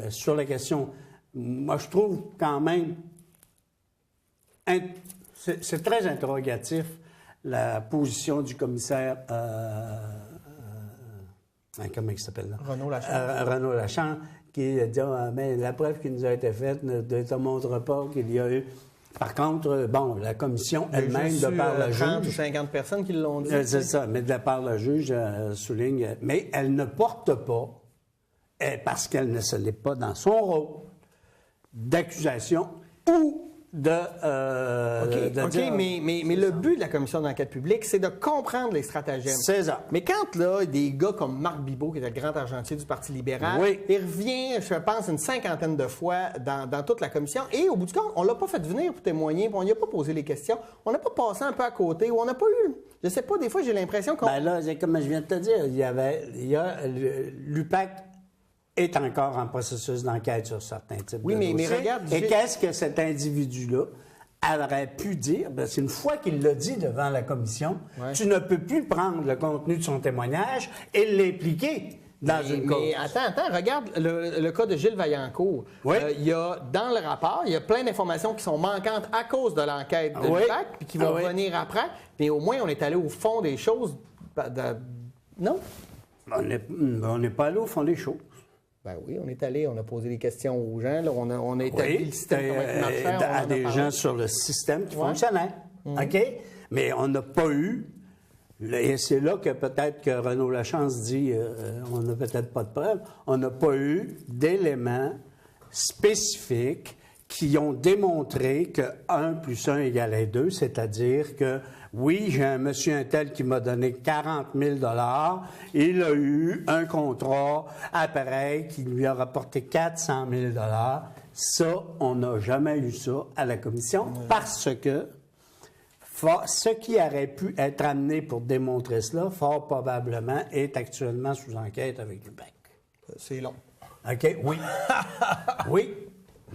sur la question, moi je trouve quand même c'est très interrogatif la position du commissaire comment il s'appelle là? Renaud Lachance, qui dit mais la preuve qui nous a été faite ne te montre pas qu'il y a eu. Par contre, bon, la commission elle-même, de par le juge... 30 ou 50 personnes qui l'ont dit. C'est ça, mais de par le juge, souligne... Mais elle ne porte pas, parce qu'elle ne se l'est pas dans son rôle, d'accusation ou OK, mais le but de la commission d'enquête publique, c'est de comprendre les stratagèmes. C'est ça. Mais quand, là, des gars comme Marc Bibeau, qui était le grand argentier du Parti libéral, il revient, je pense, une 50aine de fois dans toute la commission, et au bout du compte, on l'a pas fait venir pour témoigner, puis on n'y a pas posé les questions, on n'a pas passé un peu à côté, ou on n'a pas eu... Je sais pas, des fois, j'ai l'impression qu'on... Ben là, comme je viens de te dire, l'UPAC est encore en processus d'enquête sur certains types de dossiers. Mais regarde... Et qu'est-ce que cet individu-là aurait pu dire? Ben, c'est une fois qu'il l'a dit devant la commission, tu ne peux plus prendre le contenu de son témoignage et l'impliquer dans une cause. Mais attends, regarde le cas de Gilles Vaillancourt. Oui. Il y a, dans le rapport, il y a plein d'informations qui sont manquantes à cause de l'enquête de l'UPAC, puis qui vont revenir après, mais au moins, on est allé au fond des choses. Non? On n'est pas allé au fond des choses. Ben oui, on est allé, on a posé des questions aux gens, là, on a établi le système comment il marchait. À des gens sur le système qui fonctionnait. OK? Mais on n'a pas eu, et c'est là que peut-être que Renaud Lachance dit on n'a peut-être pas de preuves, on n'a pas eu d'éléments spécifiques qui ont démontré que 1 + 1 = 2, c'est-à-dire que oui, j'ai un monsieur un tel qui m'a donné 40 000 $. Il a eu un contrat appareil qui lui a rapporté 400 000 $. Ça, on n'a jamais eu ça à la commission parce que ce qui aurait pu être amené pour démontrer cela, fort probablement, est actuellement sous enquête avec l'UPAC. C'est long. OK? Oui.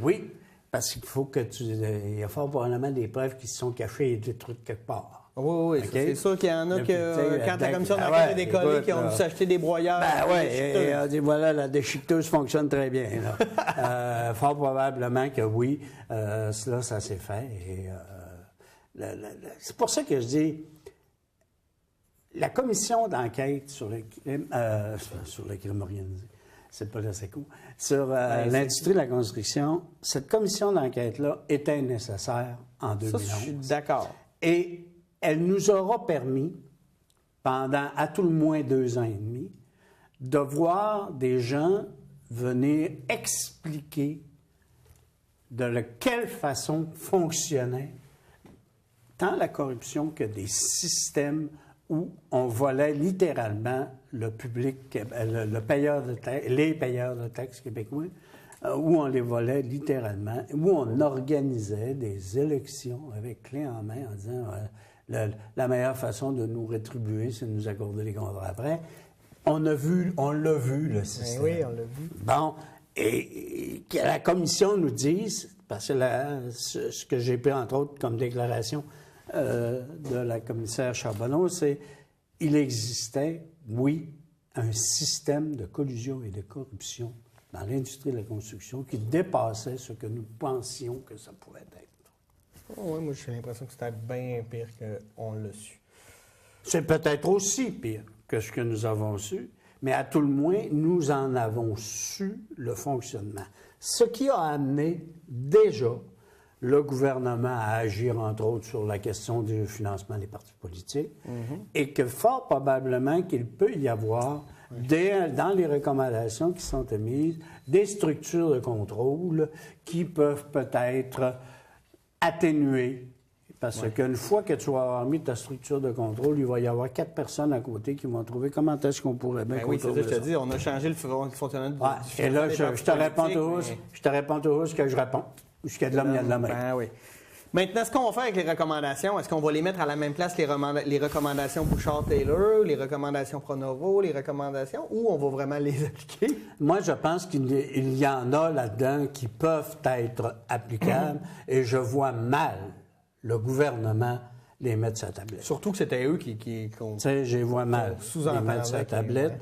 Oui. Parce qu'il faut que il y a fort probablement des preuves qui se sont cachées et des trucs quelque part. Oui. Okay? C'est sûr qu'il y en a que, quand la commission d'enquête a décollé, qui ont dû s'acheter des broyeurs. Et on dit, voilà, la déchiqueteuse fonctionne très bien. Fort probablement que oui, cela, ça s'est fait. Et, c'est pour ça que je dis, la commission d'enquête sur le crime organisé, c'est pas le SECO, sur l'industrie de la construction, cette commission d'enquête-là était nécessaire en 2011. Ça, je suis d'accord. Et elle nous aura permis, pendant à tout le moins 2 ans et demi, de voir des gens venir expliquer de quelle façon fonctionnait tant la corruption que des systèmes où on volait littéralement le public, les payeurs de taxes québécois, où on les volait littéralement, où on organisait des élections avec clé en main en disant la meilleure façon de nous rétribuer, c'est de nous accorder les contrats après. On l'a vu, le système. Oui, on l'a vu. Bon, et que la commission nous dise, parce que ce que j'ai pris entre autres comme déclaration de la commissaire Charbonneau, c'est il existait, oui, un système de collusion et de corruption dans l'industrie de la construction qui dépassait ce que nous pensions que ça pouvait être. Oui, moi, j'ai l'impression que c'était bien pire qu'on l'a su. C'est peut-être aussi pire que ce que nous avons su, mais à tout le moins, nous en avons su le fonctionnement. Ce qui a amené déjà le gouvernement à agir, entre autres, sur la question du financement des partis politiques, et que fort probablement qu'il peut y avoir, dans les recommandations qui sont émises, des structures de contrôle qui peuvent peut-être atténuer. Parce qu'une fois que tu vas avoir mis ta structure de contrôle, il va y avoir 4 personnes à côté qui vont trouver comment est-ce qu'on pourrait bien oui, c'est ça, contrôler je te dis, on a changé le fonctionnement du Et là, je te réponds tous que je réponds. Jusqu'à de l'homme, il y a de l'homme. Ben oui. Maintenant, ce qu'on va faire avec les recommandations, est-ce qu'on va les mettre à la même place, les recommandations Bouchard-Taylor, les recommandations Pronovo, les recommandations, ou on va vraiment les appliquer? Moi, je pense qu'il y en a là-dedans qui peuvent être applicables et je vois mal le gouvernement les mettre sur la tablette. Surtout que c'était eux qui tu sais, je les vois mal les mettre sur la tablette. Ouais.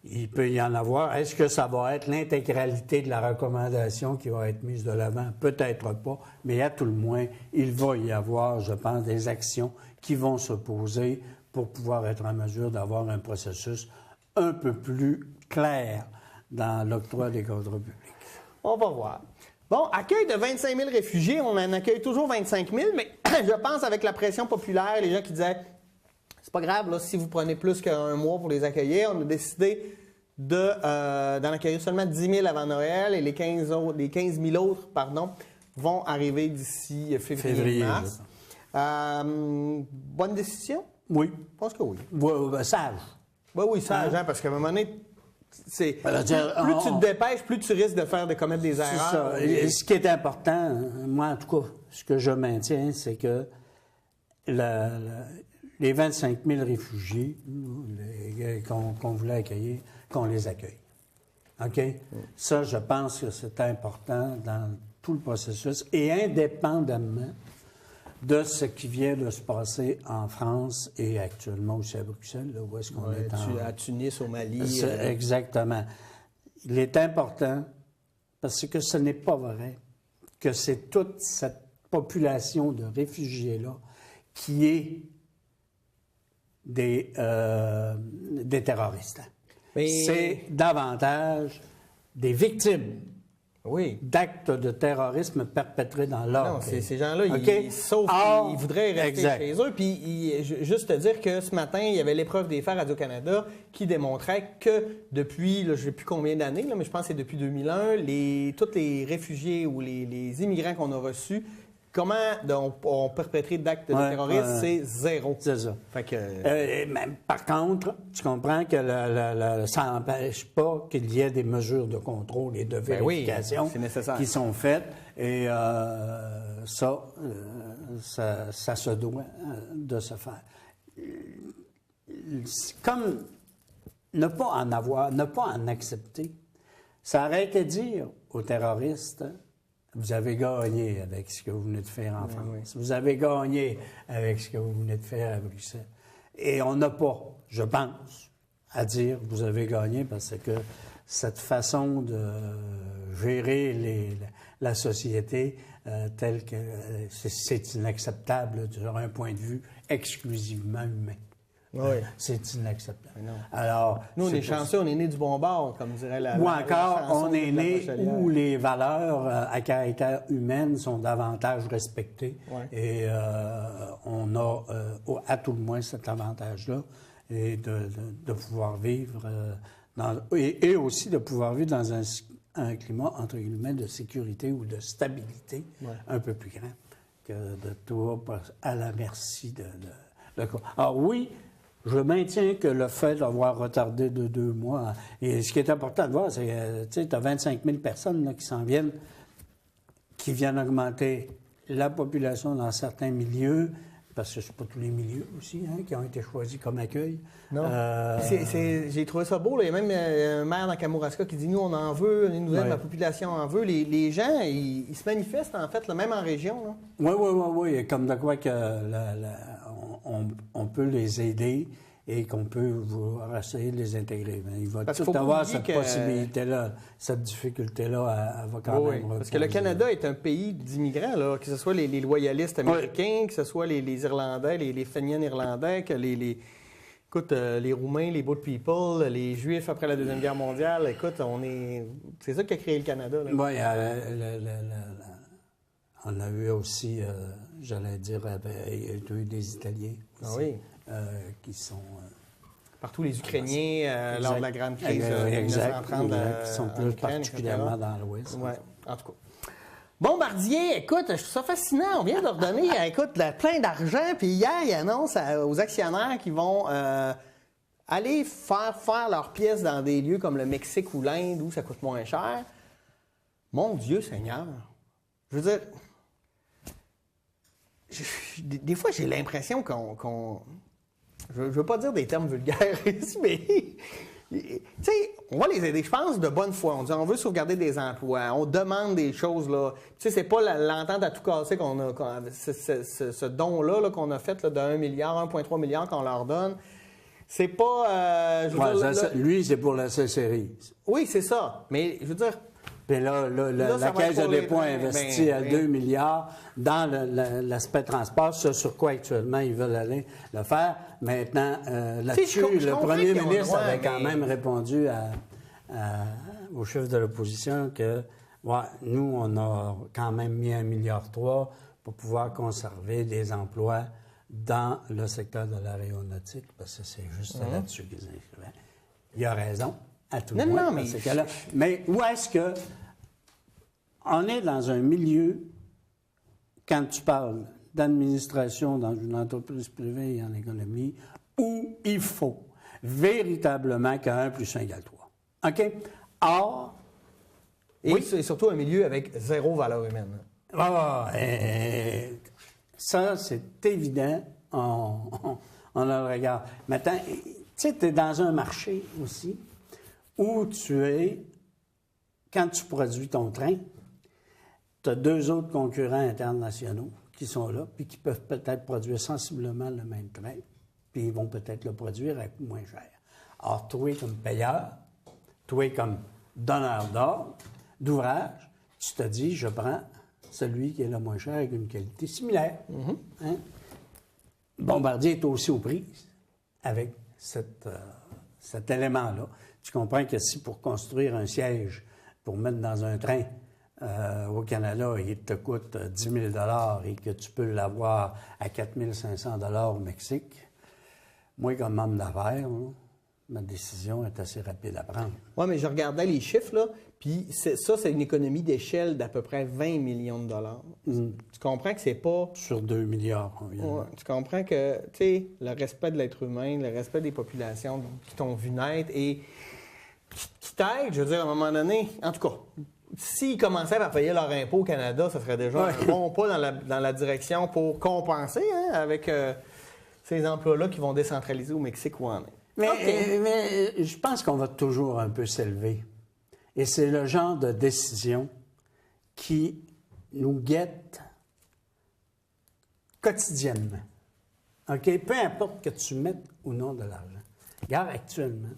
Il peut y en avoir. Est-ce que ça va être l'intégralité de la recommandation qui va être mise de l'avant? Peut-être pas, mais à tout le moins, il va y avoir, je pense, des actions qui vont se poser pour pouvoir être en mesure d'avoir un processus un peu plus clair dans l'octroi des contrats publics. On va voir. Bon, accueil de 25 000 réfugiés, on en accueille toujours 25 000, mais je pense avec la pression populaire, les gens qui disaient c'est pas grave, là, si vous prenez plus qu'un mois pour les accueillir, on a décidé d'en accueillir seulement 10 000 avant Noël et les 15 000 autres vont arriver d'ici février-mars. Bonne décision? Oui. Je pense que oui. Sage. Oui, sage, parce qu'à un moment donné, plus tu te dépêches, plus tu risques de commettre des erreurs. C'est ça. Et ce qui est important, moi en tout cas, ce que je maintiens, c'est que les 25 000 réfugiés qu'on voulait accueillir, qu'on les accueille. OK? Ça, je pense que c'est important dans tout le processus et indépendamment de ce qui vient de se passer en France et actuellement aussi à Bruxelles, là, où est-ce qu'on est à Tunis, au Mali. Exactement. Il est important, parce que ce n'est pas vrai que c'est toute cette population de réfugiés-là qui est des terroristes. Mais... C'est davantage des victimes d'actes de terrorisme perpétrés dans leur pays. Non, ces gens-là, okay? Ils voudraient rester chez eux. Puis, juste te dire que ce matin, il y avait l'épreuve des faits Radio-Canada qui démontrait que depuis, je ne sais plus combien d'années, mais je pense que c'est depuis 2001, tous les réfugiés ou les immigrants qu'on a reçus, comment on perpétré d'actes de terrorisme, c'est zéro. C'est ça. Fait que... par contre, tu comprends que ça n'empêche pas qu'il y ait des mesures de contrôle et de vérification qui sont faites. Et ça se doit de se faire. Comme ne pas en accepter, ça aurait été dire aux terroristes... Vous avez gagné avec ce que vous venez de faire en France. Oui. Vous avez gagné avec ce que vous venez de faire à Bruxelles. Et on n'a pas, je pense, à dire vous avez gagné parce que cette façon de gérer la société telle que c'est inacceptable sur un point de vue exclusivement humain. Oui. C'est inacceptable. Alors, nous, on est chanceux, on est né du bon bord, comme dirait la Ou encore, on est né où les valeurs à caractère humaine sont davantage respectées. Ouais. Et on a, à tout le moins, cet avantage-là, et de pouvoir vivre, et aussi de pouvoir vivre dans un climat, entre guillemets, de sécurité ou de stabilité un peu plus grand que de tout à la merci de Alors oui, je maintiens que le fait d'avoir retardé de 2 mois, et ce qui est important de voir, c'est que tu as 25 000 personnes là, qui viennent augmenter la population dans certains milieux, parce que c'est pas tous les milieux aussi qui ont été choisis comme accueil. Non. J'ai trouvé ça beau. Là. Il y a même un maire dans Kamouraska qui dit « Nous, on en veut, la population en veut. » Les gens, ils se manifestent, en fait, là, même en région. Oui. Comme de quoi que on peut les aider et qu'on peut vouloir essayer de les intégrer. Mais il va Parce tout qu'il faut pas avoir oublier cette possibilité-là, cette difficulté-là, elle va quand même Parce que le reposer. Canada est un pays d'immigrants, là, que ce soit les loyalistes américains, que ce soit les Irlandais, les Fenians irlandais, que écoute, les Roumains, les Boat People, les Juifs après la Deuxième Guerre mondiale, écoute, c'est ça qui a créé le Canada. Là. Oui, on a eu aussi, j'allais dire, il y a eu des Italiens aussi, qui sont... Partout les Ukrainiens, lors de la grande crise de 1930. Qui sont plus particulièrement dans l'Ouest. Oui, en tout cas. Bombardier, écoute, je trouve ça fascinant. On vient de leur donner, écoute, plein d'argent. Puis hier, ils annoncent aux actionnaires qu'ils vont aller faire leurs pièces dans des lieux comme le Mexique ou l'Inde où ça coûte moins cher. Mon Dieu Seigneur. Je veux dire, des fois, j'ai l'impression qu'on je ne veux pas dire des termes vulgaires ici, mais tu sais, on va les aider, je pense, de bonne foi. On dit, on veut sauvegarder des emplois, on demande des choses, là. Tu sais, c'est pas l'entente à tout casser ce don-là là, qu'on a fait là, de 1 milliard, 1,3 milliard qu'on leur donne. C'est pas... lui, c'est pour la CCRI. Oui, c'est ça. Mais, je veux dire... Puis là, la Caisse de dépôt a investi à 2 milliards dans l'aspect transport, ce sur quoi actuellement ils veulent aller le faire. Maintenant, là-dessus, le premier ministre avait quand même répondu au chef de l'opposition que nous, on a quand même mis 1,3 milliard pour pouvoir conserver des emplois dans le secteur de l'aéronautique, parce que c'est juste là-dessus qu'ils inscrivaient. Il a raison. À tout le moins, dans ce cas-là. Mais où est-ce que on est dans un milieu, quand tu parles d'administration dans une entreprise privée et en économie, où il faut véritablement qu'un plus 1 égale 3. OK? Or... Et surtout un milieu avec zéro valeur humaine. Ça, c'est évident. On le regarde. Maintenant, tu sais, tu es dans un marché aussi où tu es, quand tu produis ton train, tu as 2 autres concurrents internationaux qui sont là, puis qui peuvent peut-être produire sensiblement le même train, puis ils vont peut-être le produire à coût moins cher. Or, toi, comme payeur, toi, comme donneur d'ordre, d'ouvrage, tu te dis, je prends celui qui est le moins cher avec une qualité similaire. Hein? Bombardier est aussi aux prises avec cet élément-là. Tu comprends que si pour construire un siège, pour mettre dans un train au Canada, il te coûte 10 000 et que tu peux l'avoir à 4 500 au Mexique, moi, comme membre d'affaires, ma décision est assez rapide à prendre. Oui, mais je regardais les chiffres, là, puis c'est une économie d'échelle d'à peu près 20 millions de dollars. Tu comprends que c'est pas... Sur 2 milliards. Tu comprends que, tu sais, le respect de l'être humain, le respect des populations qui t'ont vu naître et qui t'aident, je veux dire, à un moment donné, en tout cas, s'ils commençaient par payer leur impôt au Canada, ça serait déjà un bon pas dans la direction pour compenser avec ces emplois-là qui vont décentraliser au Mexique ou en Inde. Mais je pense qu'on va toujours un peu s'élever. Et c'est le genre de décision qui nous guette quotidiennement. OK? Peu importe que tu mettes ou non de l'argent. Regarde, actuellement,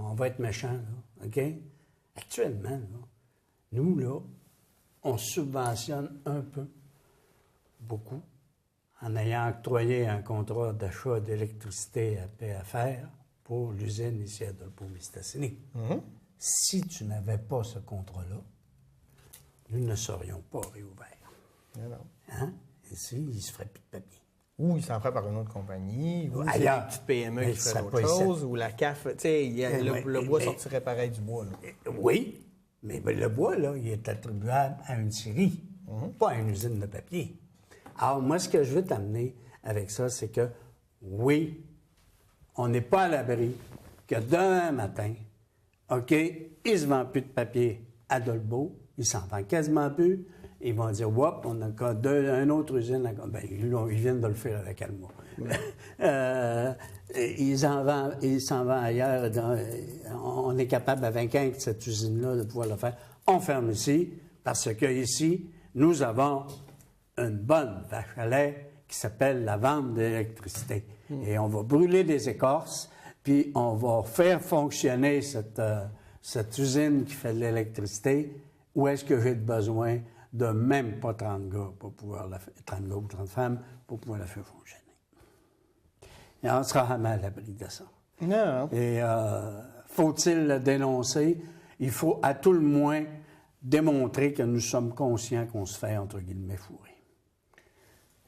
on va être méchant, là, OK? Actuellement, là, nous, là, on subventionne un peu, beaucoup, en ayant octroyé un contrat d'achat d'électricité à PFR pour l'usine ici à Dolbeau-Mistassini. Si tu n'avais pas ce contrat-là, nous ne serions pas réouverts. Hein? Ici, il ne se ferait plus de papier. Ou il s'en ferait par une autre compagnie, ou c'est ailleurs. une petite PME qui ferait autre chose, ou la CAF, tu sais, le bois sortirait pareil du bois. Là. Oui, mais le bois, là, il est attribuable à une scierie, pas à une usine de papier. Alors, moi, ce que je veux t'amener avec ça, c'est que, oui, on n'est pas à l'abri que demain matin, OK, il ne se vend plus de papier à Dolbeau, il s'en vend quasiment plus. Ils vont dire, whoop, on a une autre usine. Ben, ils viennent de le faire avec Alma. Ils s'en vendent ailleurs. On est capable, avec cette usine-là, de pouvoir le faire. On ferme ici, parce que ici, nous avons une bonne vache à lait qui s'appelle la vente d'électricité. Et on va brûler des écorces, puis on va faire fonctionner cette usine qui fait de l'électricité. Où est-ce que j'ai besoin de même pas 30 gars pour pouvoir 30 gars ou 30 femmes pour pouvoir la faire fonctionner? Et on sera jamais à l'abri de ça. Non. Et faut-il le dénoncer? Il faut à tout le moins démontrer que nous sommes conscients qu'on se fait, entre guillemets, fourrer.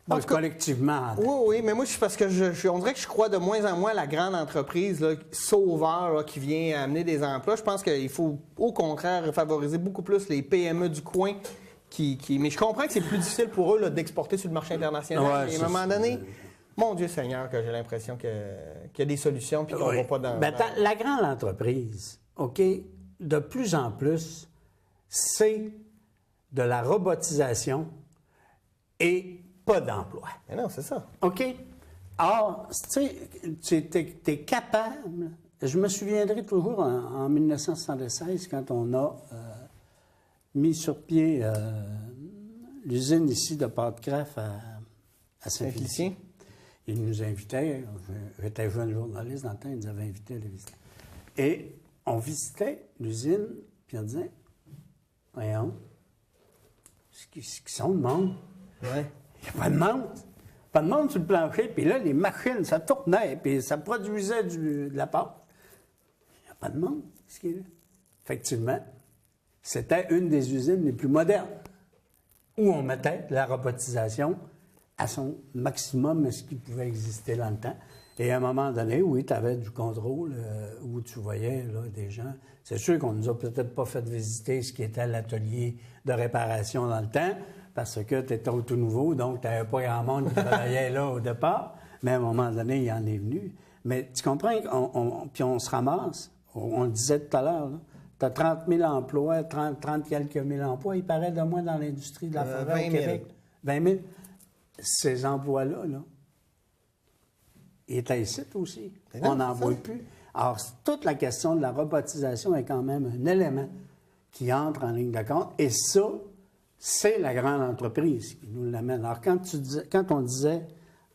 Donc, collectivement. Oui, mais moi, parce que on dirait que je crois de moins en moins à la grande entreprise là, sauveur là, qui vient amener des emplois. Je pense qu'il faut, au contraire, favoriser beaucoup plus les PME du coin. Mais je comprends que c'est plus difficile pour eux là, d'exporter sur le marché international. Ouais, et à un moment donné, mon Dieu Seigneur, que j'ai l'impression qu'il y a des solutions et qu'on ne va pas dans... La grande entreprise, OK, de plus en plus, c'est de la robotisation et pas d'emploi. Mais non, c'est ça. OK? Or, tu sais, tu es capable... Je me souviendrai toujours en 1976, quand on a mis sur pied l'usine ici de Pâte-Crève à Saint-Félicien. Ils nous invitaient, j'étais jeune journaliste dans le temps, ils nous avaient invités à les visiter. Et on visitait l'usine, puis on disait, voyons, ce qui sont le monde. Ouais. Il n'y a pas de monde. Pas de monde sur le plancher. Puis là, les machines, ça tournait, puis ça produisait de la pâte. Il n'y a pas de monde. Ce qui est là. Effectivement, c'était une des usines les plus modernes où on mettait la robotisation à son maximum, ce qui pouvait exister dans le temps. Et à un moment donné, oui, tu avais du contrôle où tu voyais là, des gens. C'est sûr qu'on nous a peut-être pas fait visiter ce qui était l'atelier de réparation dans le temps, parce que tu étais au tout nouveau, donc tu n'avais pas grand monde qui travaillait là au départ. Mais à un moment donné, il y en est venu. Mais tu comprends, puis on se ramasse, on le disait tout à l'heure, tu as 30 000 emplois, 30 quelques mille emplois, il paraît de moins dans l'industrie de la forêt au Québec. 20 000. Ces emplois-là, là, ils étaient ici aussi. On n'en voit plus. Alors, toute la question de la robotisation est quand même un élément qui entre en ligne de compte. Et ça, c'est la grande entreprise qui nous l'amène. Alors, quand on disait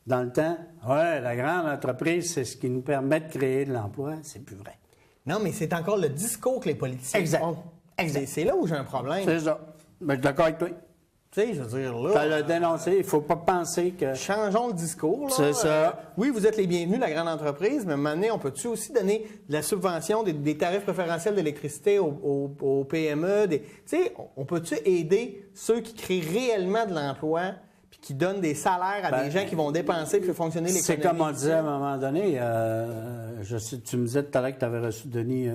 dans le temps, ouais, la grande entreprise, c'est ce qui nous permet de créer de l'emploi, c'est plus vrai. Non, mais c'est encore le discours que les politiciens ont. Exact. C'est là où j'ai un problème. C'est ça. Ben, je suis d'accord avec toi. Tu sais, je veux dire, là... Tu as le dénoncé. Il ne faut pas penser que... Changeons le discours, là. C'est ça. Oui, vous êtes les bienvenus, la grande entreprise, mais à un moment donné, on peut-tu aussi donner de la subvention, des tarifs préférentiels d'électricité aux PME? Tu sais, on peut-tu aider ceux qui créent réellement de l'emploi puis qui donnent des salaires à des gens qui vont dépenser puis faire fonctionner l'économie? C'est comme on disait à un moment donné, tu me disais tout à l'heure que tu avais reçu Denis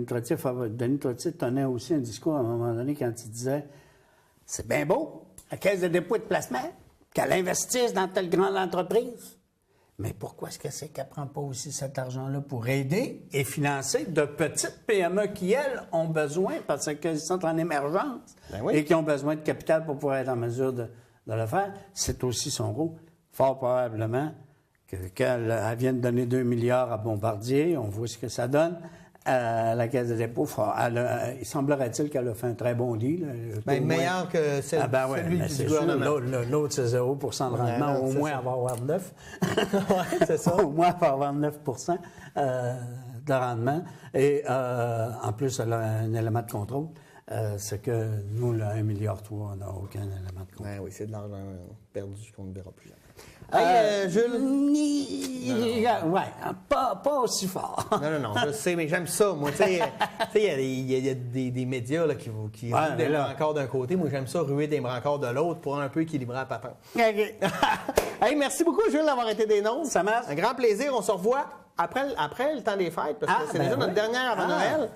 Trottier. Denis Trottier tenait aussi un discours à un moment donné quand il disait « C'est bien beau, la Caisse de dépôt et de placement, qu'elle investisse dans telle grande entreprise. Mais pourquoi est-ce qu'elle ne prend pas aussi cet argent-là pour aider et financer de petites PME qui, elles, ont besoin, parce qu'elles sont en émergence et qui ont besoin de capital pour pouvoir être en mesure de le faire? C'est aussi son rôle. Fort probablement qu'elle vient de donner 2 milliards à Bombardier, on voit ce que ça donne. À la Caisse de dépôt, il semblerait-il qu'elle a fait un très bon deal. Meilleur que celui du gouvernement. L'autre, c'est 0 de rendement. Au moins, elle va avoir 9. Oui, c'est ça. Au moins, elle va avoir 9 de rendement. Et en plus, elle a un élément de contrôle. C'est que nous, le 1,3 milliard, on n'a aucun élément de contrôle. Oui, c'est de l'argent perdu qu'on ne verra plus jamais. Jules? Oui, pas aussi fort. Non, je sais, mais j'aime ça. Moi, tu sais, il y a des médias là, qui ruent des brancards d'un côté. Moi, j'aime ça, ruer des brancards de l'autre pour un peu équilibrer la patente. OK. Hey, merci beaucoup, Jules, d'avoir été des nôtres. Ça marche. Un grand plaisir. On se revoit après le temps des fêtes, parce que c'est déjà notre dernière avant Noël.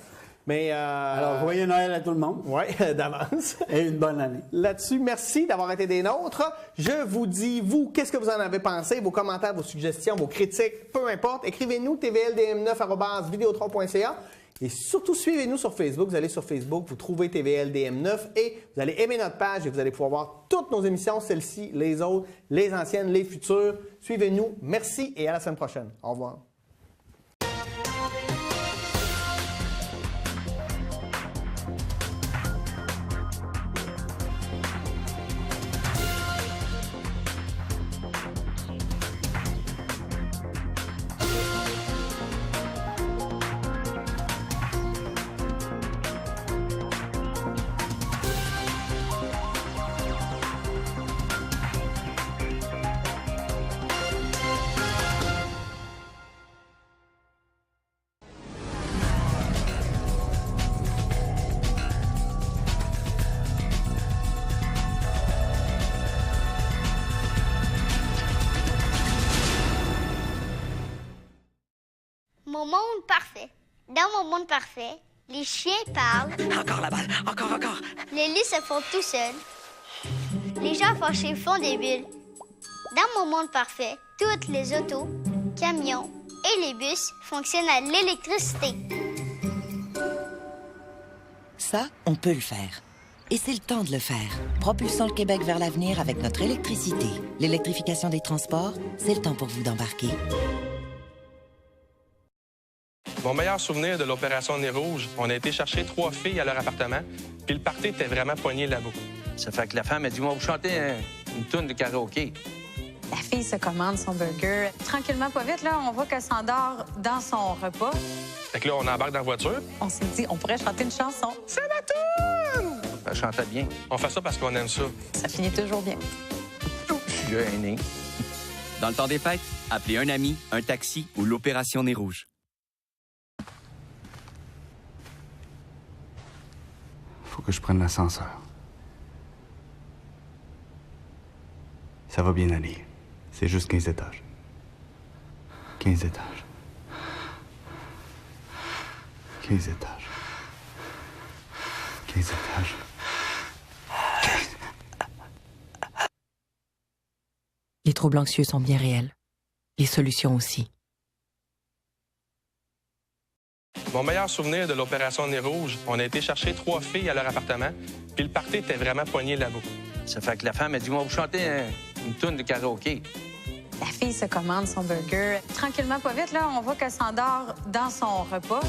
Mais alors, joyeux Noël à tout le monde. Oui, d'avance. Et une bonne année. Là-dessus, merci d'avoir été des nôtres. Je vous dis, vous, qu'est-ce que vous en avez pensé? Vos commentaires, vos suggestions, vos critiques, peu importe. Écrivez-nous tvldm9@vidéotron.ca. Et surtout, suivez-nous sur Facebook. Vous allez sur Facebook, vous trouvez TVLDM9 et vous allez aimer notre page et vous allez pouvoir voir toutes nos émissions, celles-ci, les autres, les anciennes, les futures. Suivez-nous. Merci et à la semaine prochaine. Au revoir. Mon monde parfait. Dans mon monde parfait, les chiens parlent. Encore la balle, encore. Les lits se font tout seuls. Les gens fâchés font des bulles. Dans mon monde parfait, toutes les autos, camions et les bus fonctionnent à l'électricité. Ça, on peut le faire. Et c'est le temps de le faire. Propulsons le Québec vers l'avenir avec notre électricité. L'électrification des transports, c'est le temps pour vous d'embarquer. Mon meilleur souvenir de l'opération Nez Rouge, on a été chercher 3 filles à leur appartement, puis le party était vraiment poigné là-bas. Ça fait que la femme a dit, moi, vous chantez une toune de karaoké. La fille se commande son burger. Tranquillement, pas vite, là, on voit qu'elle s'endort dans son repas. Fait que là, on embarque dans la voiture. On s'est dit, on pourrait chanter une chanson. C'est ma toune! Elle chantait bien. On fait ça parce qu'on aime ça. Ça finit toujours bien. Je suis gêné. Dans le temps des fêtes, appelez un ami, un taxi ou l'opération Nez Rouge. Faut que je prenne l'ascenseur. Ça va bien aller. C'est juste 15 étages. 15 étages. 15 étages. 15 étages. 15... Les troubles anxieux sont bien réels. Les solutions aussi. Mon meilleur souvenir de l'opération Nez Rouge, on a été chercher 3 filles à leur appartement, puis le party était vraiment poigné là-bas. Ça fait que la femme a dit, moi, vous chantez une toune de karaoké. La fille se commande son burger. Tranquillement, pas vite, là, on voit qu'elle s'endort dans son repas.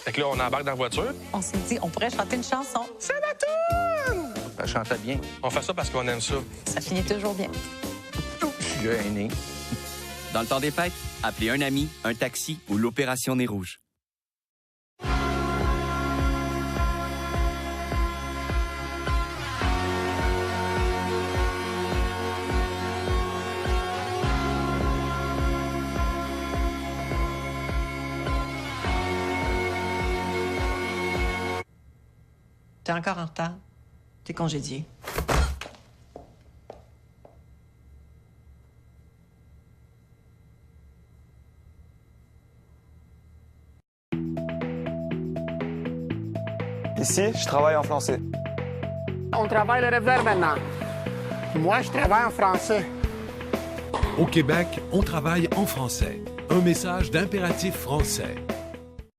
Fait que là, on embarque dans la voiture. On s'est dit, on pourrait chanter une chanson. C'est ma toune! Elle chantait bien. On fait ça parce qu'on aime ça. Ça finit toujours bien. Je suis gêné. Dans le temps des fêtes, appelez un ami, un taxi ou l'opération Nez Rouge. T'es encore en retard. T'es congédié. Ici, je travaille en français. On travaille le réveil maintenant. Moi, je travaille en français. Au Québec, on travaille en français. Un message d'Impératif français.